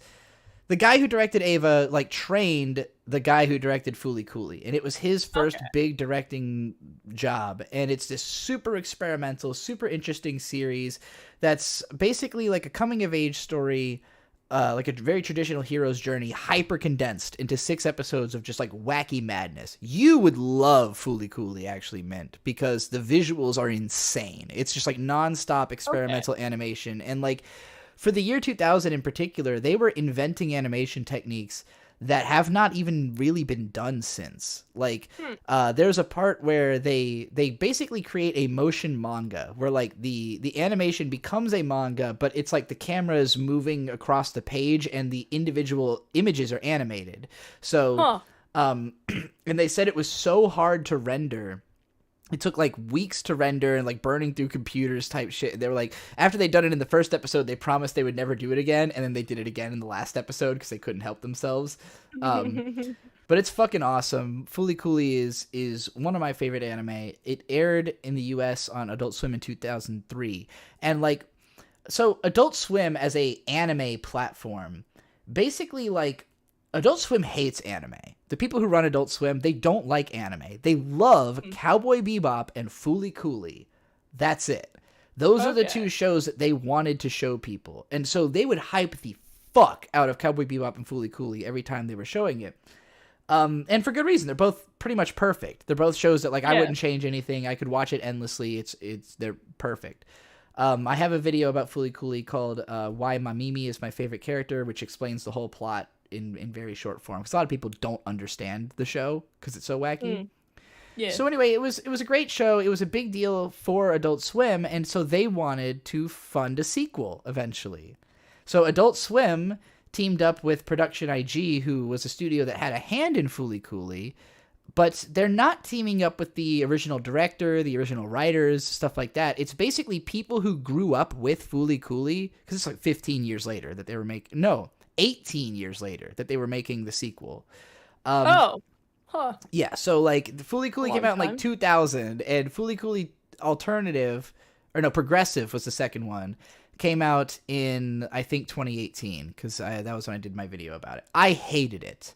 the guy who directed Ava like trained the guy who directed Fooly Cooly, and it was his first big directing job. And it's this super experimental, super interesting series that's basically like a coming of age story, like a very traditional hero's journey, hyper condensed into 6 episodes of just like wacky madness. You would love Fooly Cooly, actually, Mint, because the visuals are insane. It's just like nonstop experimental animation, and like for the year 2000 in particular, they were inventing animation techniques that have not even really been done since. Like, there's a part where they basically create a motion manga where like the animation becomes a manga, but it's like the camera is moving across the page and the individual images are animated. So, and they said it was so hard to render. It took like weeks to render and like burning through computers type shit. They were like, after they'd done it in the first episode, they promised they would never do it again. And then they did it again in the last episode because they couldn't help themselves. But it's fucking awesome. Fooly Cooly is one of my favorite anime. It aired in the US on Adult Swim in 2003. And like, so Adult Swim as a anime platform, basically like Adult Swim hates anime. The people who run Adult Swim, they don't like anime. They love Cowboy Bebop and Fooly Cooly. That's it. Those are the 2 shows that they wanted to show people. And so they would hype the fuck out of Cowboy Bebop and Fooly Cooly every time they were showing it. And for good reason. They're both pretty much perfect. They're both shows that like I wouldn't change anything. I could watch it endlessly. They're perfect. I have a video about Fooly Cooly called Why Mamimi is My Favorite Character, which explains the whole plot in very short form, because a lot of people don't understand the show because it's so wacky. So anyway, it was a great show. It was a big deal for Adult Swim, and so they wanted to fund a sequel eventually. So Adult Swim teamed up with Production IG, who was a studio that had a hand in Fooly Cooly, but they're not teaming up with the original director, the original writers, stuff like that. It's basically people who grew up with Fooly Cooly, because it's like 15 years later that they were making... No, 18 years later that they were making the sequel. Yeah, so like Fooly Cooly came out in like 2000, and Fooly Cooly Progressive was the second one. Came out in, I think, 2018, because that was when I did my video about it. I hated it.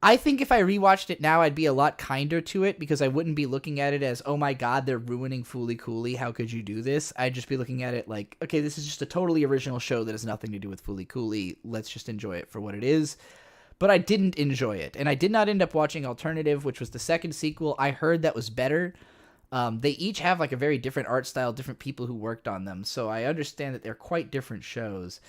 I think if I rewatched it now, I'd be a lot kinder to it, because I wouldn't be looking at it as, oh my god, they're ruining Fooly Cooly, how could you do this? I'd just be looking at it like, okay, this is just a totally original show that has nothing to do with Fooly Cooly. Let's just enjoy it for what it is. But I didn't enjoy it, and I did not end up watching Alternative, which was the second sequel. I heard that was better. They each have like a very different art style, different people who worked on them, so I understand that they're quite different shows.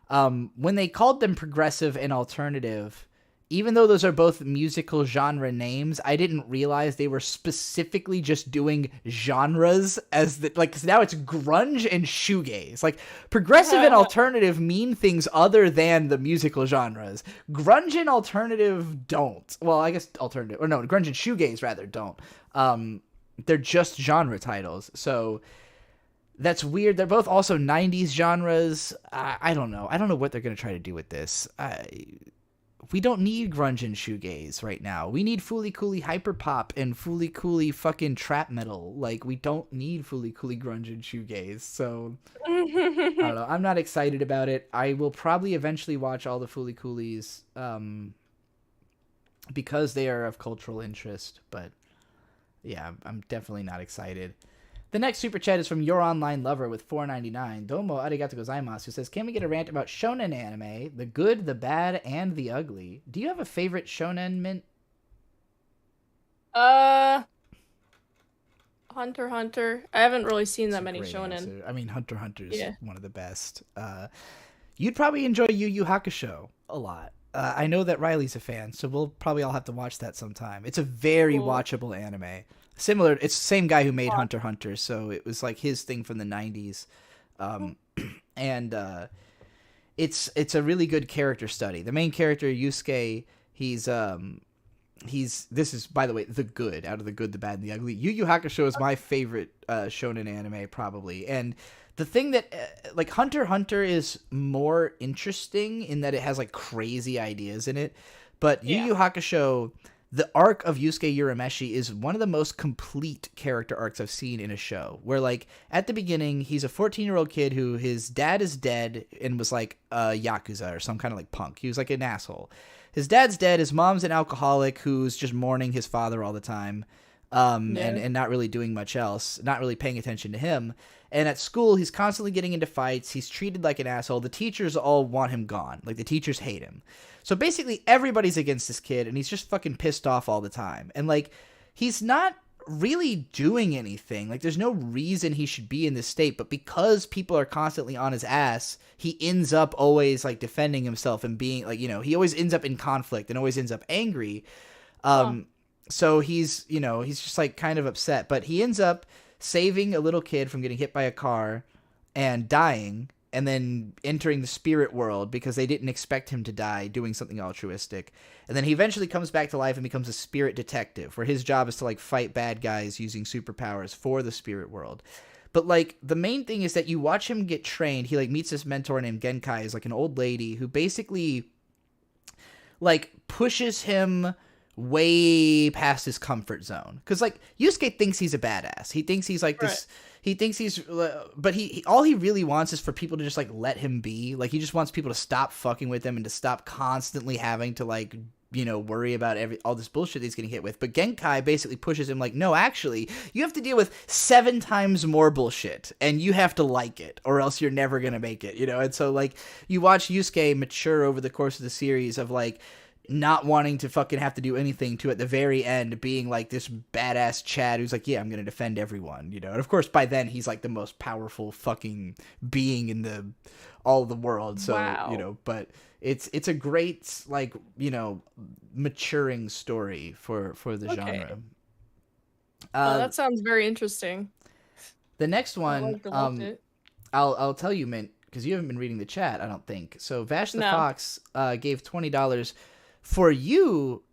When they called them Progressive and Alternative, even though those are both musical genre names, I didn't realize they were specifically just doing genres as the, like, 'cause now it's grunge and shoegaze. Like, progressive and alternative mean things other than the musical genres. Grunge and alternative don't. Well, I guess alternative, or no, grunge and shoegaze rather don't. They're just genre titles. So that's weird. They're both also 90s genres. I don't know. I don't know what they're going to try to do with this. We don't need grunge and shoegaze right now. We need Fooly Cooly hyperpop and Fooly Cooly fucking trap metal. Like, we don't need Fooly Cooly grunge and shoegaze. So, I don't know. I'm not excited about it. I will probably eventually watch all the Fooly Coolies because they are of cultural interest. But, yeah, I'm definitely not excited. The next super chat is from Your Online Lover with $4.99. Domo arigato gozaimasu, who says, can we get a rant about shonen anime, the good, the bad, and the ugly? Do you have a favorite shonen, Mint? Hunter x Hunter. I haven't really seen that many shonen. Answer. I mean, Hunter x Hunter is one of the best. You'd probably enjoy Yu Yu Hakusho a lot. I know that Riley's a fan, so we'll probably all have to watch that sometime. It's a very watchable anime. Similar, it's the same guy who made Hunter x Hunter, so it was like his thing from the 90s. And it's a really good character study. The main character, Yusuke, he's this is, by the way, the good, out of the good, the bad, and the ugly. Yu Yu Hakusho is my favorite shonen anime, probably. And the thing that, like, Hunter x Hunter is more interesting in that it has, like, crazy ideas in it. But Yu Yu Hakusho, the arc of Yusuke Urameshi is one of the most complete character arcs I've seen in a show, where like at the beginning he's a 14-year-old kid who his dad is dead and was like a yakuza or some kind of like punk. He was like an asshole. His dad's dead. His mom's an alcoholic who's just mourning his father all the time, and not really doing much else, not really paying attention to him. And at school, he's constantly getting into fights. He's treated like an asshole. The teachers all want him gone. Like, the teachers hate him. So basically, everybody's against this kid, and he's just fucking pissed off all the time. And, like, he's not really doing anything. Like, there's no reason he should be in this state. But because people are constantly on his ass, he ends up always, like, defending himself and being, like, you know, he always ends up in conflict and always ends up angry. So he's, you know, he's just, like, kind of upset. But he ends up saving a little kid from getting hit by a car and dying, and then entering the spirit world because they didn't expect him to die doing something altruistic. And then he eventually comes back to life and becomes a spirit detective, where his job is to like fight bad guys using superpowers for the spirit world. But like the main thing is that you watch him get trained. He like meets this mentor named Genkai, is like an old lady who basically like pushes him way past his comfort zone, because like Yusuke thinks he's a badass. He thinks he's like this. He thinks he's, but he all he really wants is for people to just like let him be. Like he just wants people to stop fucking with him and to stop constantly having to like, you know, worry about all this bullshit he's getting hit with. But Genkai basically pushes him like, no, actually, you have to deal with 7 times more bullshit, and you have to like it, or else you're never gonna make it, you know. And so like you watch Yusuke mature over the course of the series of like not wanting to fucking have to do anything to at the very end being like this badass Chad who's like, yeah, I'm gonna defend everyone, you know. And of course by then he's like the most powerful fucking being in all the world. So wow. You know, but it's a great like, you know, maturing story for the genre. That sounds very interesting. The next one, I'll tell you, Mint, because you haven't been reading the chat, I don't think. So Vash the Fox gave $20 for you,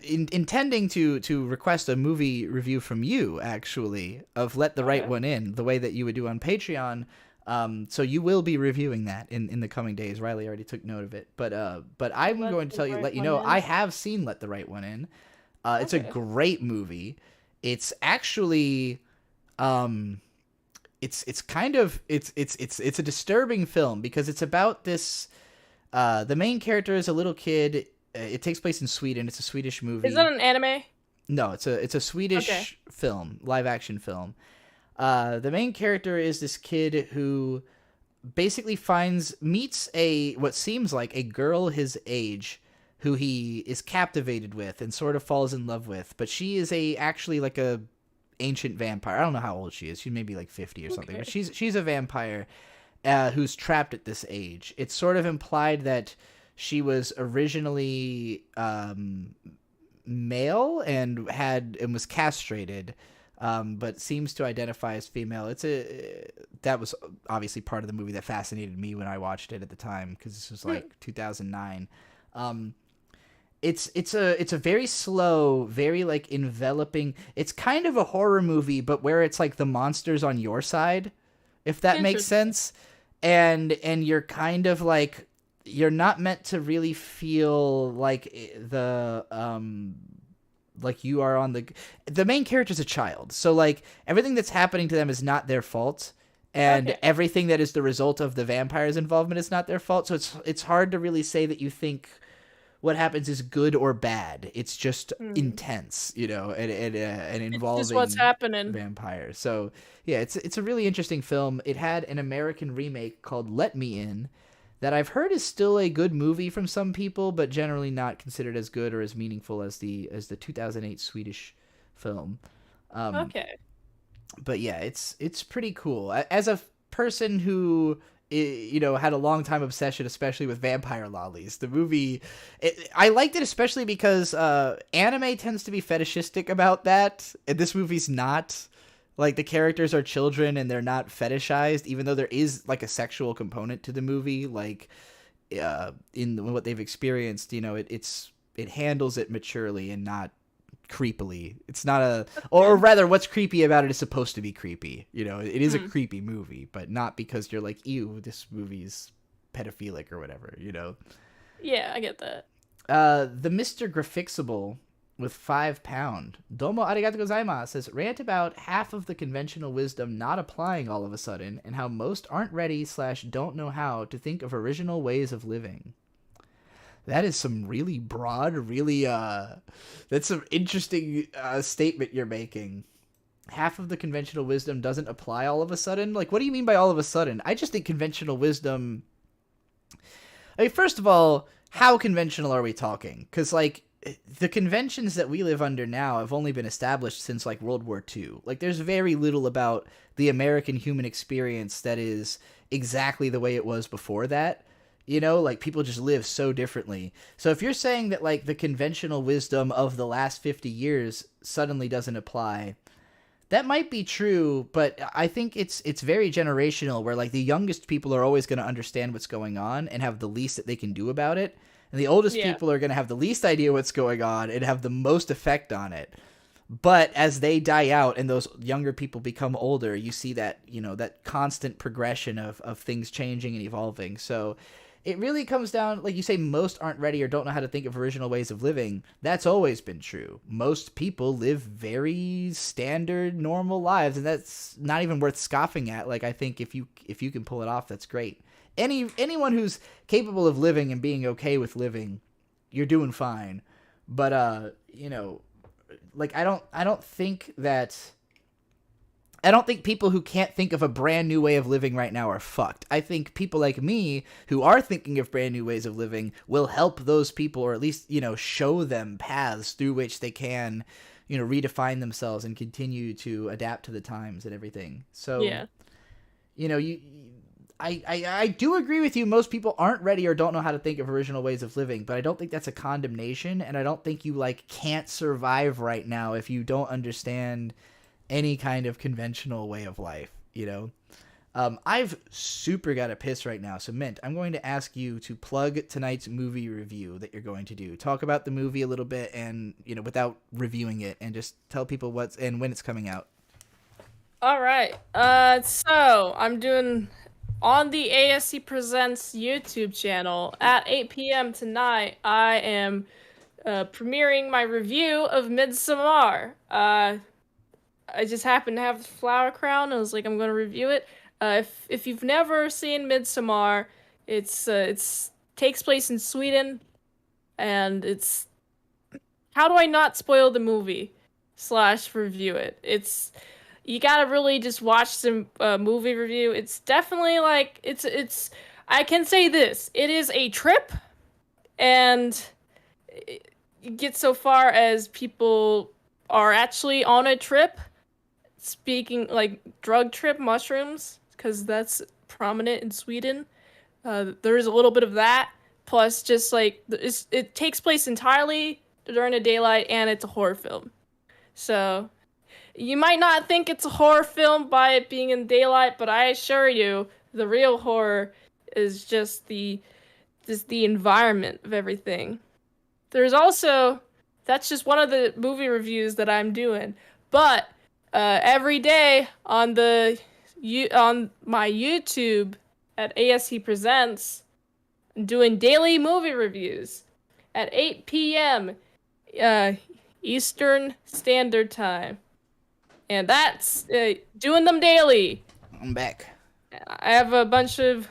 intending to request a movie review from you, actually, of Let the Right One In, the way that you would do on Patreon. So you will be reviewing that in the coming days. Riley already took note of it. But I'm going to let you know, I have seen Let the Right One In. It's a great movie. It's actually... It's kind of it's a disturbing film because it's about this the main character is a little kid. It takes place in Sweden. It's a Swedish movie. Is that an anime? No, it's a Swedish film, live action film. The main character is this kid who basically meets what seems like a girl his age who he is captivated with and sort of falls in love with, but she is actually like a ancient vampire. I don't know how old she is. She may be like 50 or something, but she's a vampire who's trapped at this age. It's sort of implied that she was originally male and was castrated, but seems to identify as female. That was obviously part of the movie that fascinated me when I watched it at the time, because this was like 2009. It's a very slow, very like enveloping. It's kind of a horror movie, but where it's like the monster's on your side, if that makes sense. And you're kind of like, you're not meant to really feel like like you are on the main character's a child. So like everything that's happening to them is not their fault. And everything that is the result of the vampire's involvement is not their fault. So it's hard to really say that you think what happens is good or bad. It's just intense, you know, and involving it's just what's happening. Vampires. So yeah, it's a really interesting film. It had an American remake called Let Me In that I've heard is still a good movie from some people, but generally not considered as good or as meaningful as the 2008 Swedish film. But yeah, it's pretty cool. As a person who, you know, had a long time obsession, especially with vampire lollies, the movie, I liked it especially because anime tends to be fetishistic about that, and this movie's not. Like, the characters are children and they're not fetishized, even though there is like a sexual component to the movie. Like, in what they've experienced, you know, it handles it maturely and not creepily. It's not or rather, what's creepy about it is supposed to be creepy. You know, it is a creepy movie, but not because you're like, ew, this movie's pedophilic or whatever, you know? Yeah, I get that. The Mr. Grafixable with £5. Domo arigato gozaimasu says, rant about half of the conventional wisdom not applying all of a sudden and how most aren't ready / don't know how to think of original ways of living. That is some really broad, really, that's some interesting statement you're making. Half of the conventional wisdom doesn't apply all of a sudden? Like, what do you mean by all of a sudden? I just think conventional wisdom... I mean, first of all, how conventional are we talking? Because, like, the conventions that we live under now have only been established since, like, World War II. Like, there's very little about the American human experience that is exactly the way it was before that. You know, like, people just live so differently. So if you're saying that, like, the conventional wisdom of the last 50 years suddenly doesn't apply, that might be true, but I think it's very generational, where, like, the youngest people are always going to understand what's going on and have the least that they can do about it. And the oldest people are going to have the least idea what's going on and have the most effect on it. But as they die out and those younger people become older, you see that, you know, that constant progression of things changing and evolving. So it really comes down, like you say, most aren't ready or don't know how to think of original ways of living. That's always been true. Most people live very standard, normal lives, and that's not even worth scoffing at. Like, I think if you can pull it off, that's great. Anyone who's capable of living and being okay with living, you're doing fine. But you know, like, I don't think people who can't think of a brand new way of living right now are fucked. I think people like me who are thinking of brand new ways of living will help those people, or at least, you know, show them paths through which they can, you know, redefine themselves and continue to adapt to the times and everything. So, you know, I do agree with you. Most people aren't ready or don't know how to think of original ways of living, but I don't think that's a condemnation, and I don't think you, like, can't survive right now if you don't understand any kind of conventional way of life, you know? I've super got to piss right now, so Mint, I'm going to ask you to plug tonight's movie review that you're going to do. Talk about the movie a little bit, and, you know, without reviewing it, and just tell people what's and when it's coming out. All right. So I'm doing on the ASC Presents YouTube channel at 8 p.m. tonight. I am premiering my review of Midsommar. I just happened to have the flower crown. I was like, I'm going to review it. If you've never seen Midsommar, it's takes place in Sweden, and it's... How do I not spoil the movie / review it? You gotta really just watch the movie review. It's definitely, like, it's. I can say this: it is a trip, and it gets so far as people are actually on a trip. Speaking, like, drug trip, mushrooms, because that's prominent in Sweden. There is a little bit of that, plus just, like, it takes place entirely during the daylight, and it's a horror film. So you might not think it's a horror film by it being in daylight, but I assure you, the real horror is just the environment of everything. There's also, that's just one of the movie reviews that I'm doing, but every day on my YouTube at ASC Presents, I'm doing daily movie reviews at 8 p.m. Eastern Standard Time. And that's doing them daily. I'm back. I have a bunch of...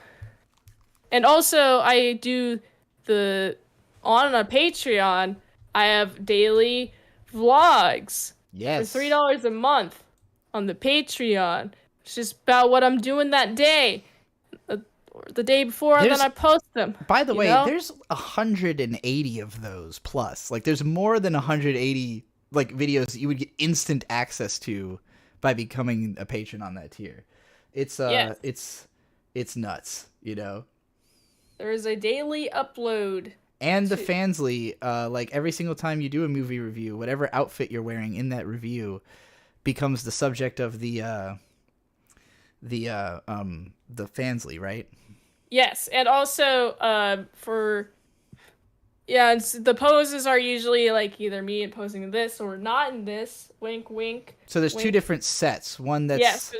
And also, I do on a Patreon, I have daily vlogs. Yes. For $3 a month on the Patreon. It's just about what I'm doing that day. The day before, and then I post them. By the way, there's 180 of those plus. Like, there's more than 180, like, videos that you would get instant access to by becoming a patron on that tier. It's it's nuts, you know. There is a daily upload. And the Fansly, like, every single time you do a movie review, whatever outfit you're wearing in that review becomes the subject of the Fansly, right? Yes, and also the poses are usually, like, either me posing in this or not in this. Wink, wink. So there's wink. two different sets. One that's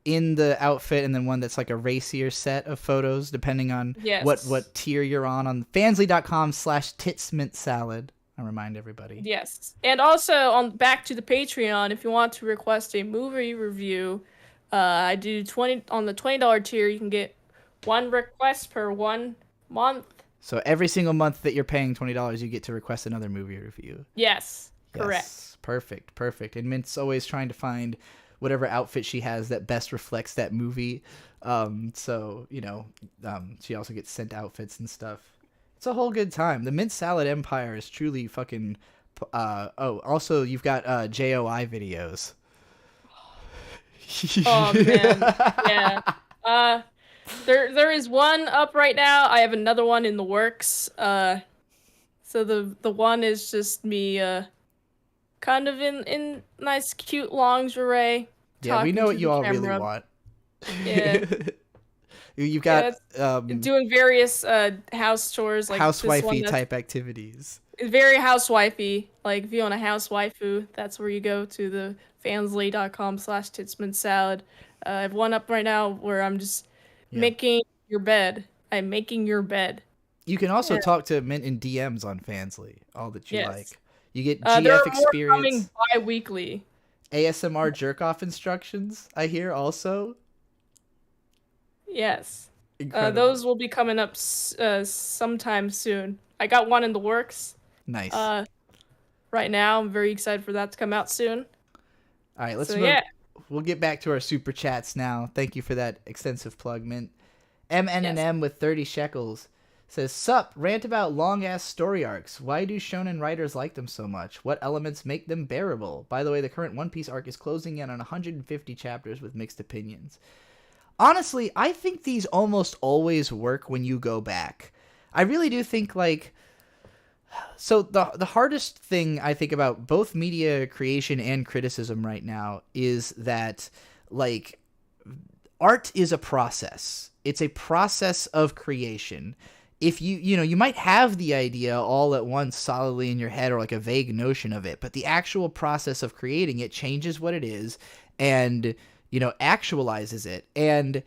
in the outfit, and then one that's like a racier set of photos, depending on what tier you're on Fansly.com/ItsMintSalad. I remind everybody. Yes. And also on back to the Patreon, if you want to request a movie review, I do 20 on the $20 tier. You can get one request per 1 month. So every single month that you're paying $20, you get to request another movie review. Yes, correct. Yes, perfect. And Mint's always trying to find whatever outfit she has that best reflects that movie. So, she also gets sent outfits and stuff. It's a whole good time. The Mint Salad Empire is truly fucking... also, you've got JOI videos. Oh, man. Yeah. There is one up right now. I have another one in the works. So the one is just me kind of in nice cute lingerie. Yeah, we know what you all really want. Yeah. You've got doing various house chores, like housewifey type activities. Very housewifey. Like if you want a housewaifu, that's where you go to the fansly.com/ItsMintSalad. I have one up right now where I'm just making your bed. I'm making your bed. You can also talk to Mint in DMs on Fansly, all that you like. You get there GF are experience. More coming bi-weekly. ASMR jerk-off instructions, I hear, also. Yes. Those will be coming up sometime soon. I got one in the works. Nice. Right now, I'm very excited for that to come out soon. All right, let's we'll get back to our super chats now. Thank you for that extensive plug, Mint. MNM with 30 shekels says, "Sup, rant about long-ass story arcs. Why do shonen writers like them so much? What elements make them bearable? By the way, the current One Piece arc is closing in on 150 chapters with mixed opinions." Honestly, I think these almost always work when you go back. I really do think, so the hardest thing I think about both media creation and criticism right now is that, art is a process. It's a process of creation. If you might have the idea all at once solidly in your head, or like a vague notion of it, but the actual process of creating it changes what it is and, actualizes it. And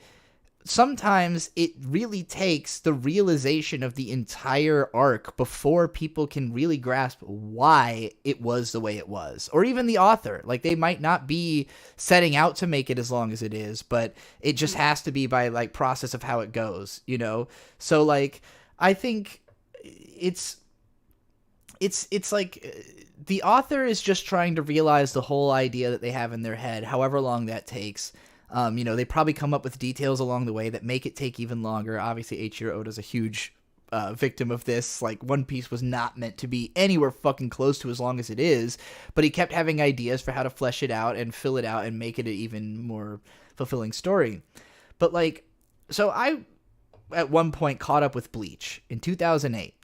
sometimes it really takes the realization of the entire arc before people can really grasp why it was the way it was, or even the author. Like, they might not be setting out to make it as long as it is, but it just has to be by process of how it goes, So I think it's the author is just trying to realize the whole idea that they have in their head, however long that takes. They probably come up with details along the way that make it take even longer. Obviously, Eiichiro Oda's a huge victim of this. One Piece was not meant to be anywhere fucking close to as long as it is, but he kept having ideas for how to flesh it out and fill it out and make it an even more fulfilling story. But so I, at one point, caught up with Bleach in 2008.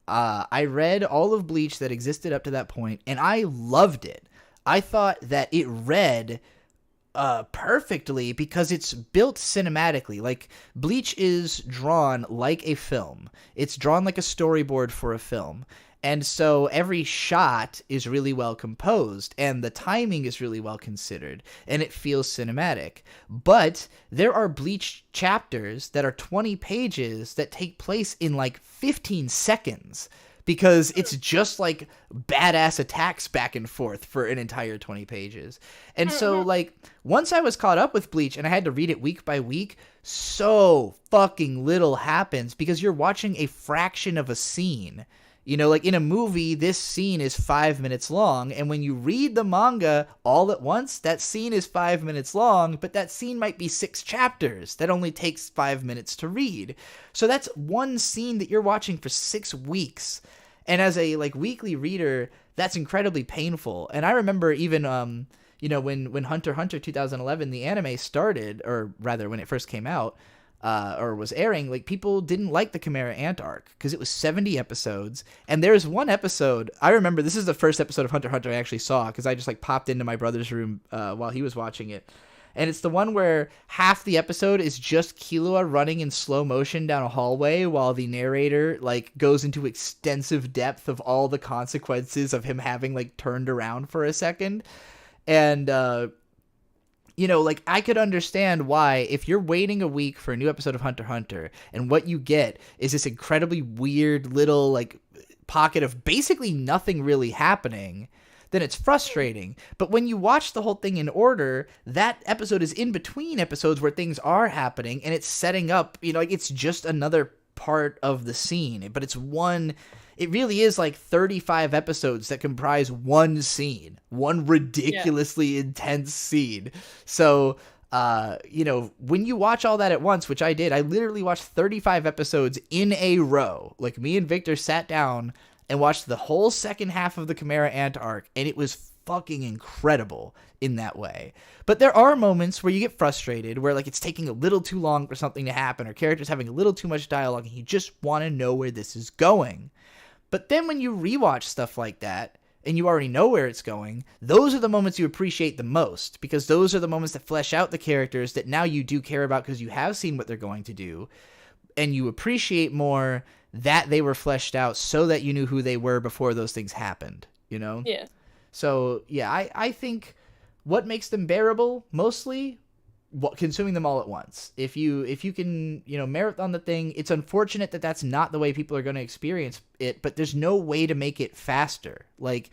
I read all of Bleach that existed up to that point, and I loved it. I thought that it read perfectly because it's built cinematically. Bleach is drawn like a film. It's drawn like a storyboard for a film. And so every shot is really well composed, and the timing is really well considered, and it feels cinematic. But there are Bleach chapters that are 20 pages that take place in 15 seconds, because it's just badass attacks back and forth for an entire 20 pages. And so once I was caught up with Bleach and I had to read it week by week, so fucking little happens because you're watching a fraction of a scene. In a movie, this scene is 5 minutes long, and when you read the manga all at once, that scene is 5 minutes long, but that scene might be 6 chapters. That only takes 5 minutes to read. So that's one scene that you're watching for 6 weeks. And as a weekly reader, that's incredibly painful. And I remember even when Hunter x Hunter 2011, the anime started, or rather when it first came out, or was airing, people didn't like the Chimera Ant arc because it was 70 episodes. And there's one episode, I remember, this is the first episode of Hunter x Hunter I actually saw because I just popped into my brother's room while he was watching it. And it's the one where half the episode is just Killua running in slow motion down a hallway while the narrator goes into extensive depth of all the consequences of him having turned around for a second. And you know, like, I could understand why, if you're waiting a week for a new episode of Hunter x Hunter, and what you get is this incredibly weird little, like, pocket of basically nothing really happening, then it's frustrating. But when you watch the whole thing in order, that episode is in between episodes where things are happening, and it's setting up, you know, like, it's just another part of the scene. But it's one... It really is like 35 episodes that comprise one scene, one ridiculously intense scene. So, you know, when you watch all that at once, which I did, I literally watched 35 episodes in a row. Like, me and Victor sat down and watched the whole second half of the Chimera Ant arc, and it was fucking incredible in that way. But there are moments where you get frustrated, where, like, it's taking a little too long for something to happen, or characters having a little too much dialogue, and you just want to know where this is going. But then when you rewatch stuff like that, and you already know where it's going, those are the moments you appreciate the most, because those are the moments that flesh out the characters that now you do care about because you have seen what they're going to do, and you appreciate more that they were fleshed out so that you knew who they were before those things happened, you know? Yeah. So, yeah, I think what makes them bearable, mostly... consuming them all at once. If you can, you know, marathon the thing, it's unfortunate that that's not the way people are going to experience it, but there's no way to make it faster. Like,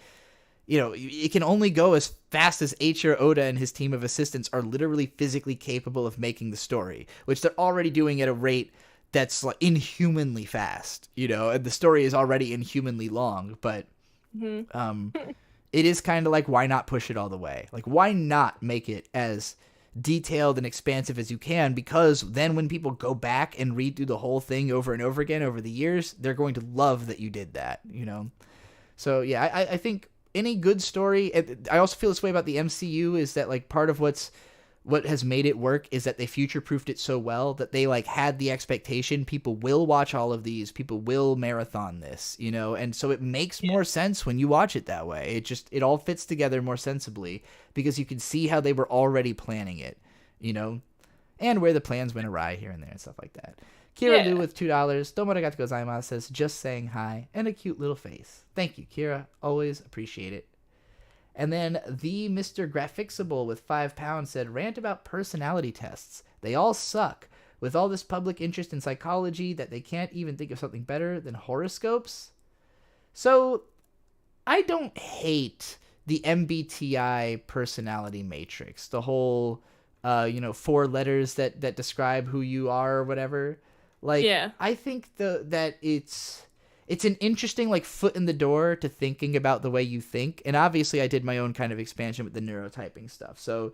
you know, it can only go as fast as Eiichiro Oda and his team of assistants are literally physically capable of making the story, which they're already doing at a rate that's like inhumanly fast, you know, and the story is already inhumanly long, but it is kind of like, why not push it all the way? Like, why not make it as detailed and expansive as you can, because then when people go back and read through the whole thing over and over again over the years, they're going to love that you did that, you know? So, yeah, I think any good story, I also feel this way about the MCU, is that, like, part of what has made it work is that they future-proofed it so well that they, like, had the expectation people will watch all of these, people will marathon this, you know? And so it makes more sense when you watch it that way. It all fits together more sensibly because you can see how they were already planning it, you know? And where the plans went awry here and there and stuff like that. Kira Lu with $2. Domorigato gozaimasu says, just saying hi, and a cute little face. Thank you, Kira. Always appreciate it. And then the Mr. Graphicsable with £5 said, rant about personality tests. They all suck. With all this public interest in psychology that they can't even think of something better than horoscopes. So, I don't hate the MBTI personality matrix. The whole, 4 letters that describe who you are or whatever. Like, I think that it's an interesting, like, foot in the door to thinking about the way you think. And obviously I did my own kind of expansion with the neurotyping stuff. So,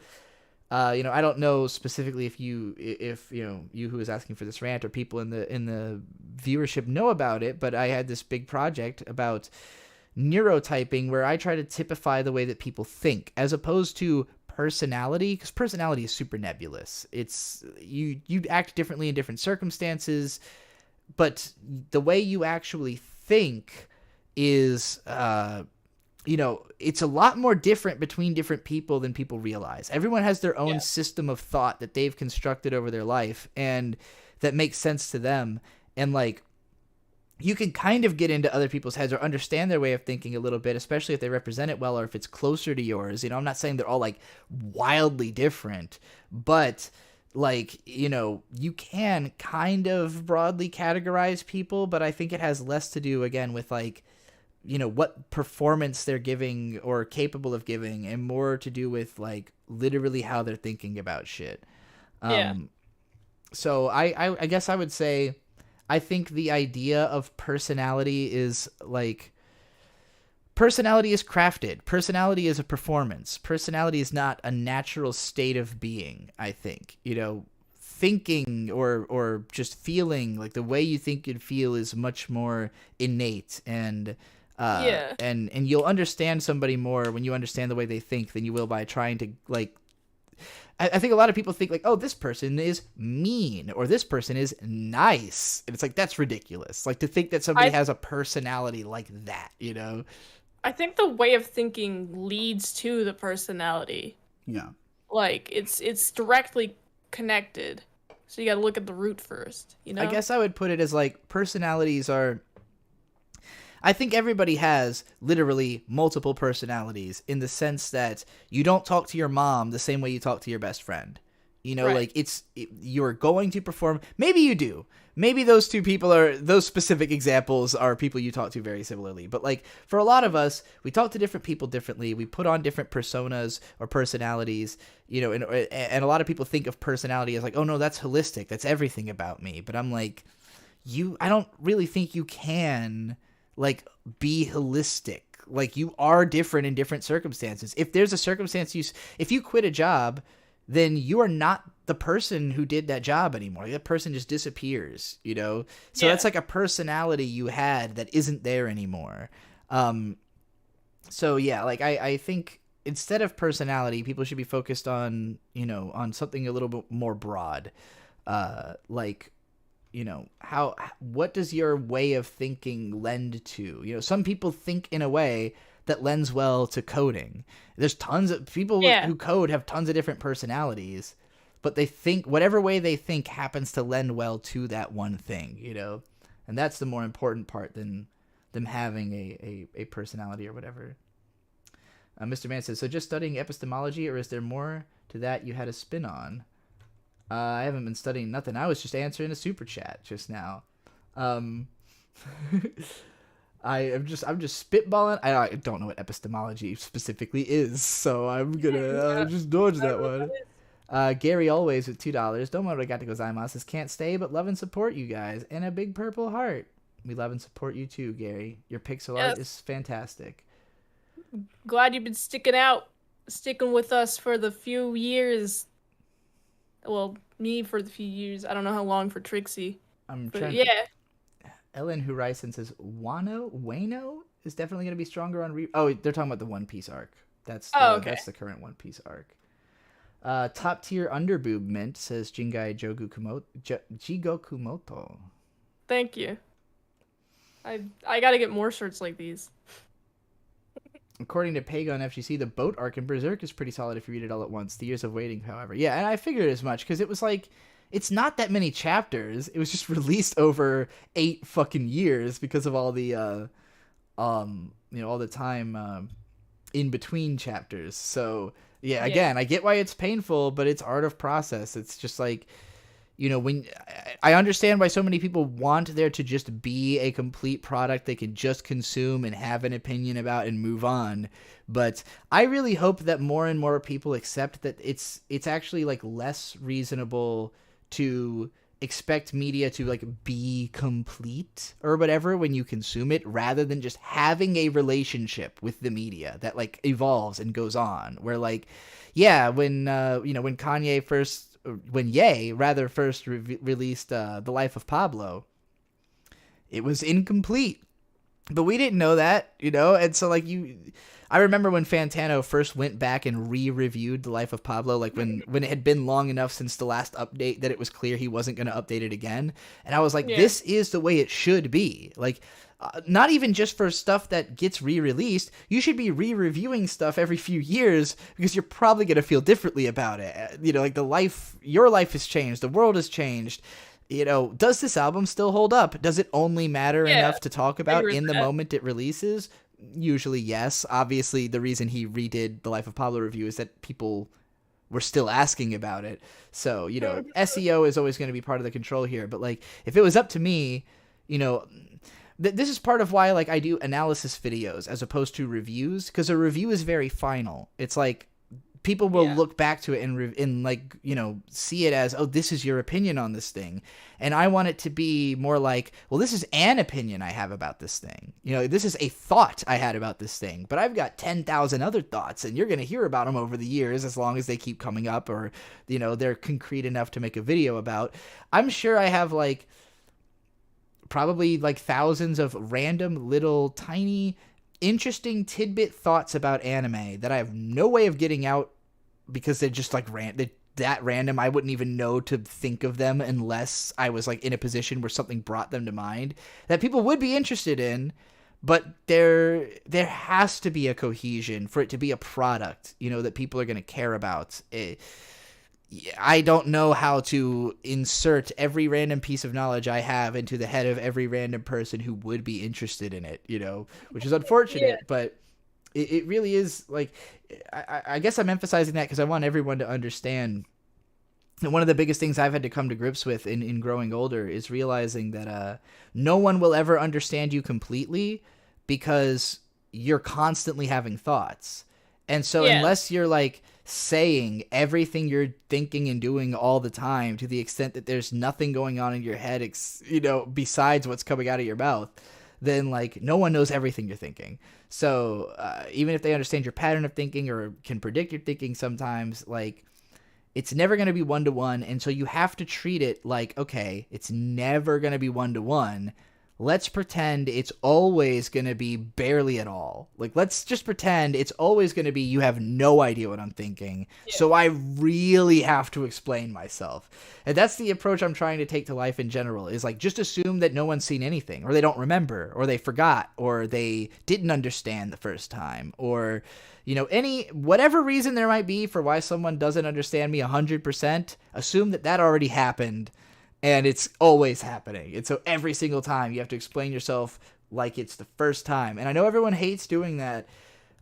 I don't know specifically if you who was asking for this rant or people in the viewership know about it, but I had this big project about neurotyping where I try to typify the way that people think as opposed to personality, because personality is super nebulous. It's you act differently in different circumstances, but the way you actually think is, it's a lot more different between different people than people realize. Everyone has their own system of thought that they've constructed over their life and that makes sense to them. And, like, you can kind of get into other people's heads or understand their way of thinking a little bit, especially if they represent it well or if it's closer to yours. You know, I'm not saying they're all, like, wildly different, but, like, you can kind of broadly categorize people, but I think it has less to do, again, with, like, what performance they're giving or capable of giving, and more to do with, like, literally how they're thinking about shit. So I guess I would say I think the idea of personality is, like, personality is crafted. Personality is a performance. Personality is not a natural state of being, I think. Thinking or just feeling, like, the way you think and feel is much more innate, and and you'll understand somebody more when you understand the way they think than you will by trying to, like, I think a lot of people think, like, oh, this person is mean or this person is nice. And it's like, that's ridiculous. Like, to think that somebody has a personality like that, I think the way of thinking leads to the personality. Yeah. Like, it's directly connected. So you got to look at the root first, I guess I would put it as, like, personalities are... I think everybody has literally multiple personalities in the sense that you don't talk to your mom the same way you talk to your best friend. You know, Right. like you're going to perform. Maybe you do. Maybe those those specific examples are people you talk to very similarly. But like for a lot of us, we talk to different people differently. We put on different personas or personalities, you know, and a lot of people think of personality as like, oh no, that's holistic. That's everything about me. But I'm like, I don't really think you can like be holistic. Like you are different in different circumstances. If there's a circumstance if you quit a job, then you are not the person who did that job anymore. That person just disappears, you know? So that's like a personality you had that isn't there anymore. So yeah, like I think instead of personality, people should be focused on, you know, on something a little bit more broad. Like, you know, what does your way of thinking lend to? You know, some people think in a way that lends well to coding. There's tons of people who code have tons of different personalities, but they think whatever way they think happens to lend well to that one thing, you know? And that's the more important part than them having a personality or whatever. Mr. Mann says, so just studying epistemology, or is there more to that you had a spin on? I haven't been studying nothing. I was just answering a super chat just now. I'm just spitballing. I don't know what epistemology specifically is, so I'm gonna just dodge that one. Gary Always with $2. Domo arigato gozaimasu says, can't stay but love and support you guys, and a big purple heart. We love and support you too, Gary. Your pixel art is fantastic. Glad you've been sticking with us for the few years. Well, me for the few years. I don't know how long for Trixie. Yeah. Ellen Horizon says Wano is definitely going to be stronger on they're talking about the One Piece arc. That's the current One Piece arc. Top tier underboob mint says Jingai Jigokumoto. Thank you. I got to get more shirts like these. According to Pagon FGC, the boat arc in Berserk is pretty solid if you read it all at once. The Years of Waiting, however. Yeah, and I figured as much, because it was like, it's not that many chapters. It was just released over 8 fucking years because of all the, all the time in between chapters. So, yeah, again, I get why it's painful, but it's art of process. It's just like, you know, when I understand why so many people want there to just be a complete product they can just consume and have an opinion about and move on. But I really hope that more and more people accept that it's actually like less reasonable to expect media to like be complete or whatever when you consume it, rather than just having a relationship with the media that like evolves and goes on, where like, yeah, when Kanye first released The Life of Pablo, it was incomplete, but we didn't know that, you know. And so like I remember when Fantano first went back and re-reviewed The Life of Pablo, like when it had been long enough since the last update that it was clear he wasn't going to update it again. And I was like, this is the way it should be. Like, not even just for stuff that gets re-released, you should be re-reviewing stuff every few years, because you're probably going to feel differently about it. You know, like your life has changed, the world has changed. You know, does this album still hold up? Does it only matter enough to talk about in the moment it releases? Usually, yes. Obviously, the reason he redid the Life of Pablo review is that people were still asking about it. So, you know, SEO is always going to be part of the control here. But, like, if it was up to me, you know, this is part of why, like, I do analysis videos as opposed to reviews, because a review is very final. It's like, people will look back to it and like, you know, see it as, oh, this is your opinion on this thing. And I want it to be more like, well, this is an opinion I have about this thing. You know, this is a thought I had about this thing, but I've got 10,000 other thoughts, and you're going to hear about them over the years as long as they keep coming up, or, you know, they're concrete enough to make a video about. I'm sure I have like probably like thousands of random little tiny interesting tidbit thoughts about anime that I have no way of getting out, because they're just like that random. I wouldn't even know to think of them unless I was like in a position where something brought them to mind that people would be interested in. But there has to be a cohesion for it to be a product, you know, that people are going to care about. I don't know how to insert every random piece of knowledge I have into the head of every random person who would be interested in it, which is unfortunate, but it really is like, I guess I'm emphasizing that because I want everyone to understand. And one of the biggest things I've had to come to grips with in growing older is realizing that no one will ever understand you completely because you're constantly having thoughts. And so unless you're like saying everything you're thinking and doing all the time to the extent that there's nothing going on in your head, besides what's coming out of your mouth, then like no one knows everything you're thinking. So even if they understand your pattern of thinking or can predict your thinking sometimes, like it's never going to be one-to-one. And so you have to treat it like, okay, it's never going to be one-to-one. Let's pretend it's always going to be barely at all. Like, let's just pretend it's always going to be you have no idea what I'm thinking. Yeah. So I really have to explain myself. And that's the approach I'm trying to take to life in general, is like just assume that no one's seen anything, or they don't remember, or they forgot, or they didn't understand the first time, or, whatever reason there might be for why someone doesn't understand me 100%, assume that already happened. And it's always happening. And so every single time you have to explain yourself like it's the first time. And I know everyone hates doing that,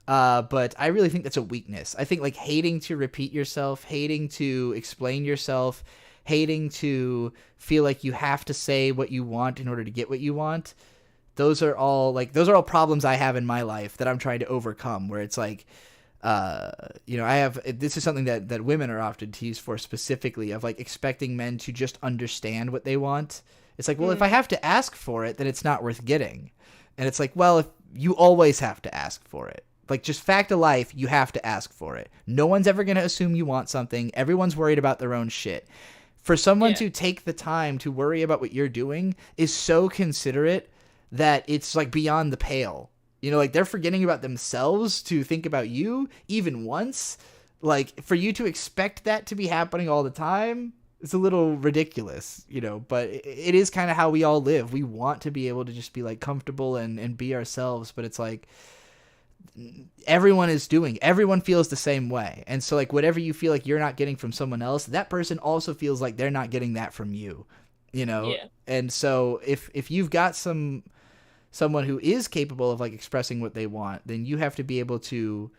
but I really think that's a weakness. I think like hating to repeat yourself, hating to explain yourself, hating to feel like you have to say what you want in order to get what you want, those are all problems I have in my life that I'm trying to overcome, where it's like, this is something that women are often teased for specifically, of like expecting men to just understand what they want. It's like, well, if I have to ask for it, then it's not worth getting. And it's like, well, if you always have to ask for it, like just fact of life, you have to ask for it. No one's ever going to assume you want something. Everyone's worried about their own shit. For someone to take the time to worry about what you're doing is so considerate that it's like beyond the pale. Like they're forgetting about themselves to think about you even once. Like for you to expect that to be happening all the time, it's a little ridiculous, but it is kind of how we all live. We want to be able to just be like comfortable and be ourselves, but it's like everyone feels the same way. And so like whatever you feel like you're not getting from someone else, that person also feels like they're not getting that from you, Yeah. And so if you've got someone who is capable of like expressing what they want, then you have to be able to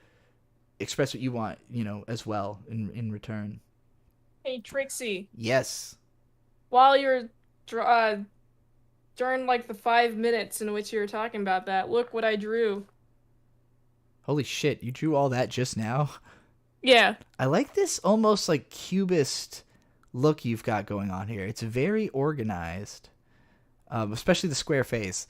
express what you want, as well in return. Hey, Trixie. Yes. While you're during like the 5 minutes in which you were talking about that, look what I drew. Holy shit, you drew all that just now? Yeah. I like this almost like cubist look you've got going on here. It's very organized, especially the square face.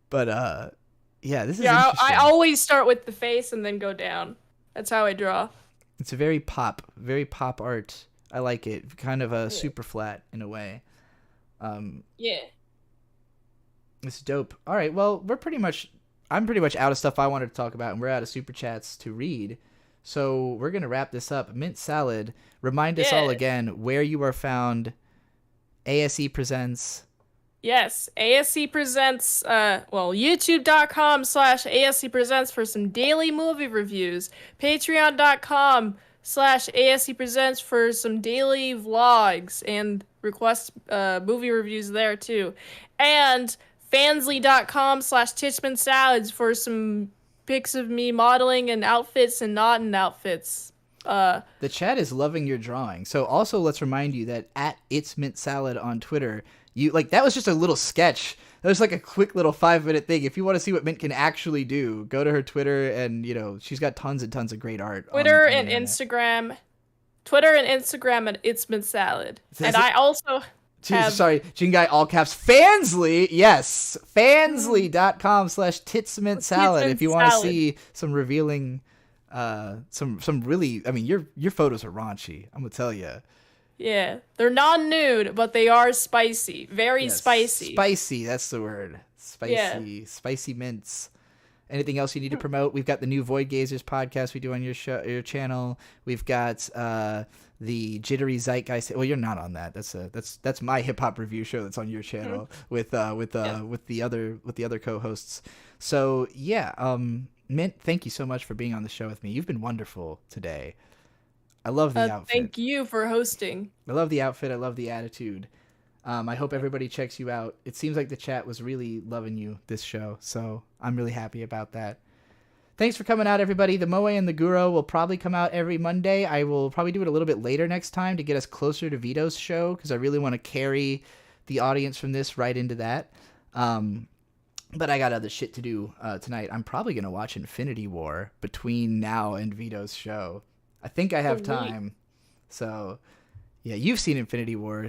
But this is interesting. I always start with the face and then go down. That's how I draw. It's a very pop art. I like it. Kind of super flat in a way. It's dope. All right, well, I'm pretty much out of stuff I wanted to talk about, and we're out of super chats to read. So we're going to wrap this up. Mint Salad, remind us all again where you are found. ASE Presents. Yes, ASC Presents, youtube.com/ASC Presents for some daily movie reviews, patreon.com/ASC Presents for some daily vlogs and request movie reviews there too, and fansly.com/ItsMintSalads for some pics of me modeling in outfits and not in outfits. The chat is loving your drawing. So also let's remind you that at ItsMintSalad on Twitter, that was just a little sketch. That was like a quick little 5-minute thing. If you want to see what Mint can actually do, go to her Twitter, and she's got tons and tons of great art. Twitter and Instagram at ItsMintSalad. And I also Jingai all caps Fansly. Yes, fansly.com/titsmintsalad if you want to see some revealing, some really. I mean, your photos are raunchy. I'm gonna tell you. Yeah, they're non-nude, but they are spicy. Very spicy. Spicy, that's the word. Spicy, Spicy mints. Anything else you need to promote? We've got the new Void Gazers podcast we do on your channel. We've got the Jittery Zeitgeist. Well, you're not on that. That's my hip hop review show that's on your channel with the other co-hosts. So yeah, Mint, thank you so much for being on the show with me. You've been wonderful today. I love the outfit. Thank you for hosting. I love the outfit. I love the attitude. I hope everybody checks you out. It seems like the chat was really loving you this show, so I'm really happy about that. Thanks for coming out, everybody. The Moé and the Guro will probably come out every Monday. I will probably do it a little bit later next time to get us closer to Vito's show, because I really want to carry the audience from this right into that. But I got other shit to do tonight. I'm probably going to watch Infinity War between now and Vito's show. I think I have time. So, yeah, you've seen Infinity War.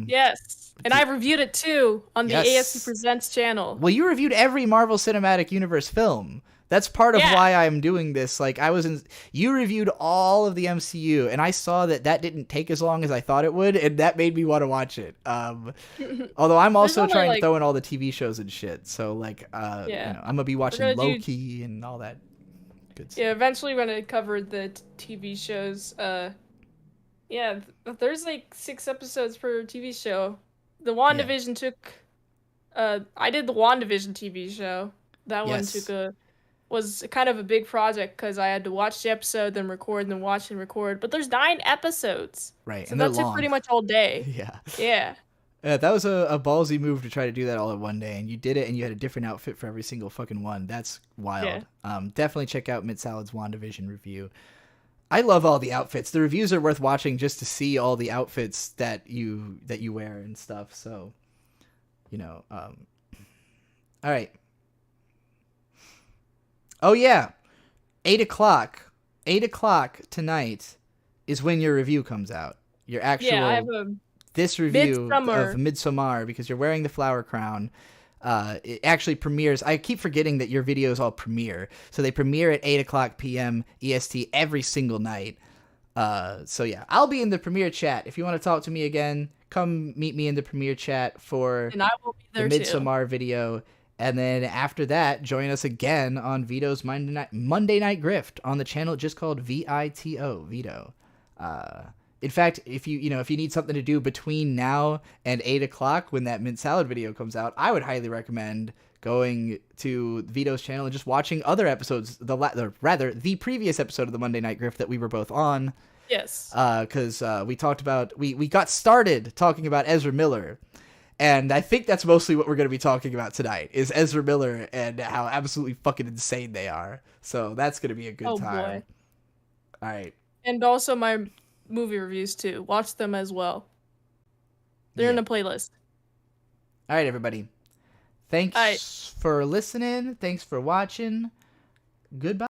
Yes, and I reviewed it too on the ASC Presents channel. Well, you reviewed every Marvel Cinematic Universe film. That's part of why I'm doing this. Like, you reviewed all of the MCU, and I saw that didn't take as long as I thought it would, and that made me want to watch it. Although I'm also trying to throw in all the TV shows and shit. So, like, you know, I'm gonna be watching Loki and all that good stuff. Yeah, eventually when I covered the TV shows, yeah, there's like 6 episodes per TV show. The WandaVision took, I did the WandaVision TV show. That one was kind of a big project because I had to watch the episode, then record, then watch and record. But there's 9 episodes. Right, so and that took pretty much all day. Yeah. That was a ballsy move to try to do that all in one day, and you did it, and you had a different outfit for every single fucking one. That's wild. Yeah. Definitely check out MintSalad's WandaVision review. I love all the outfits. The reviews are worth watching just to see all the outfits that you wear and stuff. So, you know, all right. Oh yeah, 8 o'clock. 8 o'clock tonight is when your review comes out. Your actual I have this review of Midsommar, because you're wearing the flower crown. It actually premieres. I keep forgetting that your videos all premiere. So they premiere at 8 o'clock p.m. EST every single night. So yeah, I'll be in the premiere chat. If you want to talk to me again, come meet me in the premiere chat for and I will be there the Midsommar video. And then after that, join us again on Vito's Monday Night Grift on the channel just called VITO, Vito. In fact, if you need something to do between now and 8 o'clock when that Mint Salad video comes out, I would highly recommend going to Vito's channel and just watching other episodes, the previous episode of the Monday Night Grift that we were both on. Yes. Because we talked about, we got started talking about Ezra Miller. And I think that's mostly what we're going to be talking about tonight, is Ezra Miller and how absolutely fucking insane they are. So that's going to be a good time. Boy. All right. And also my movie reviews too. Watch them as well. They're in the playlist. All right, everybody. Thanks for listening. Thanks for watching. Goodbye.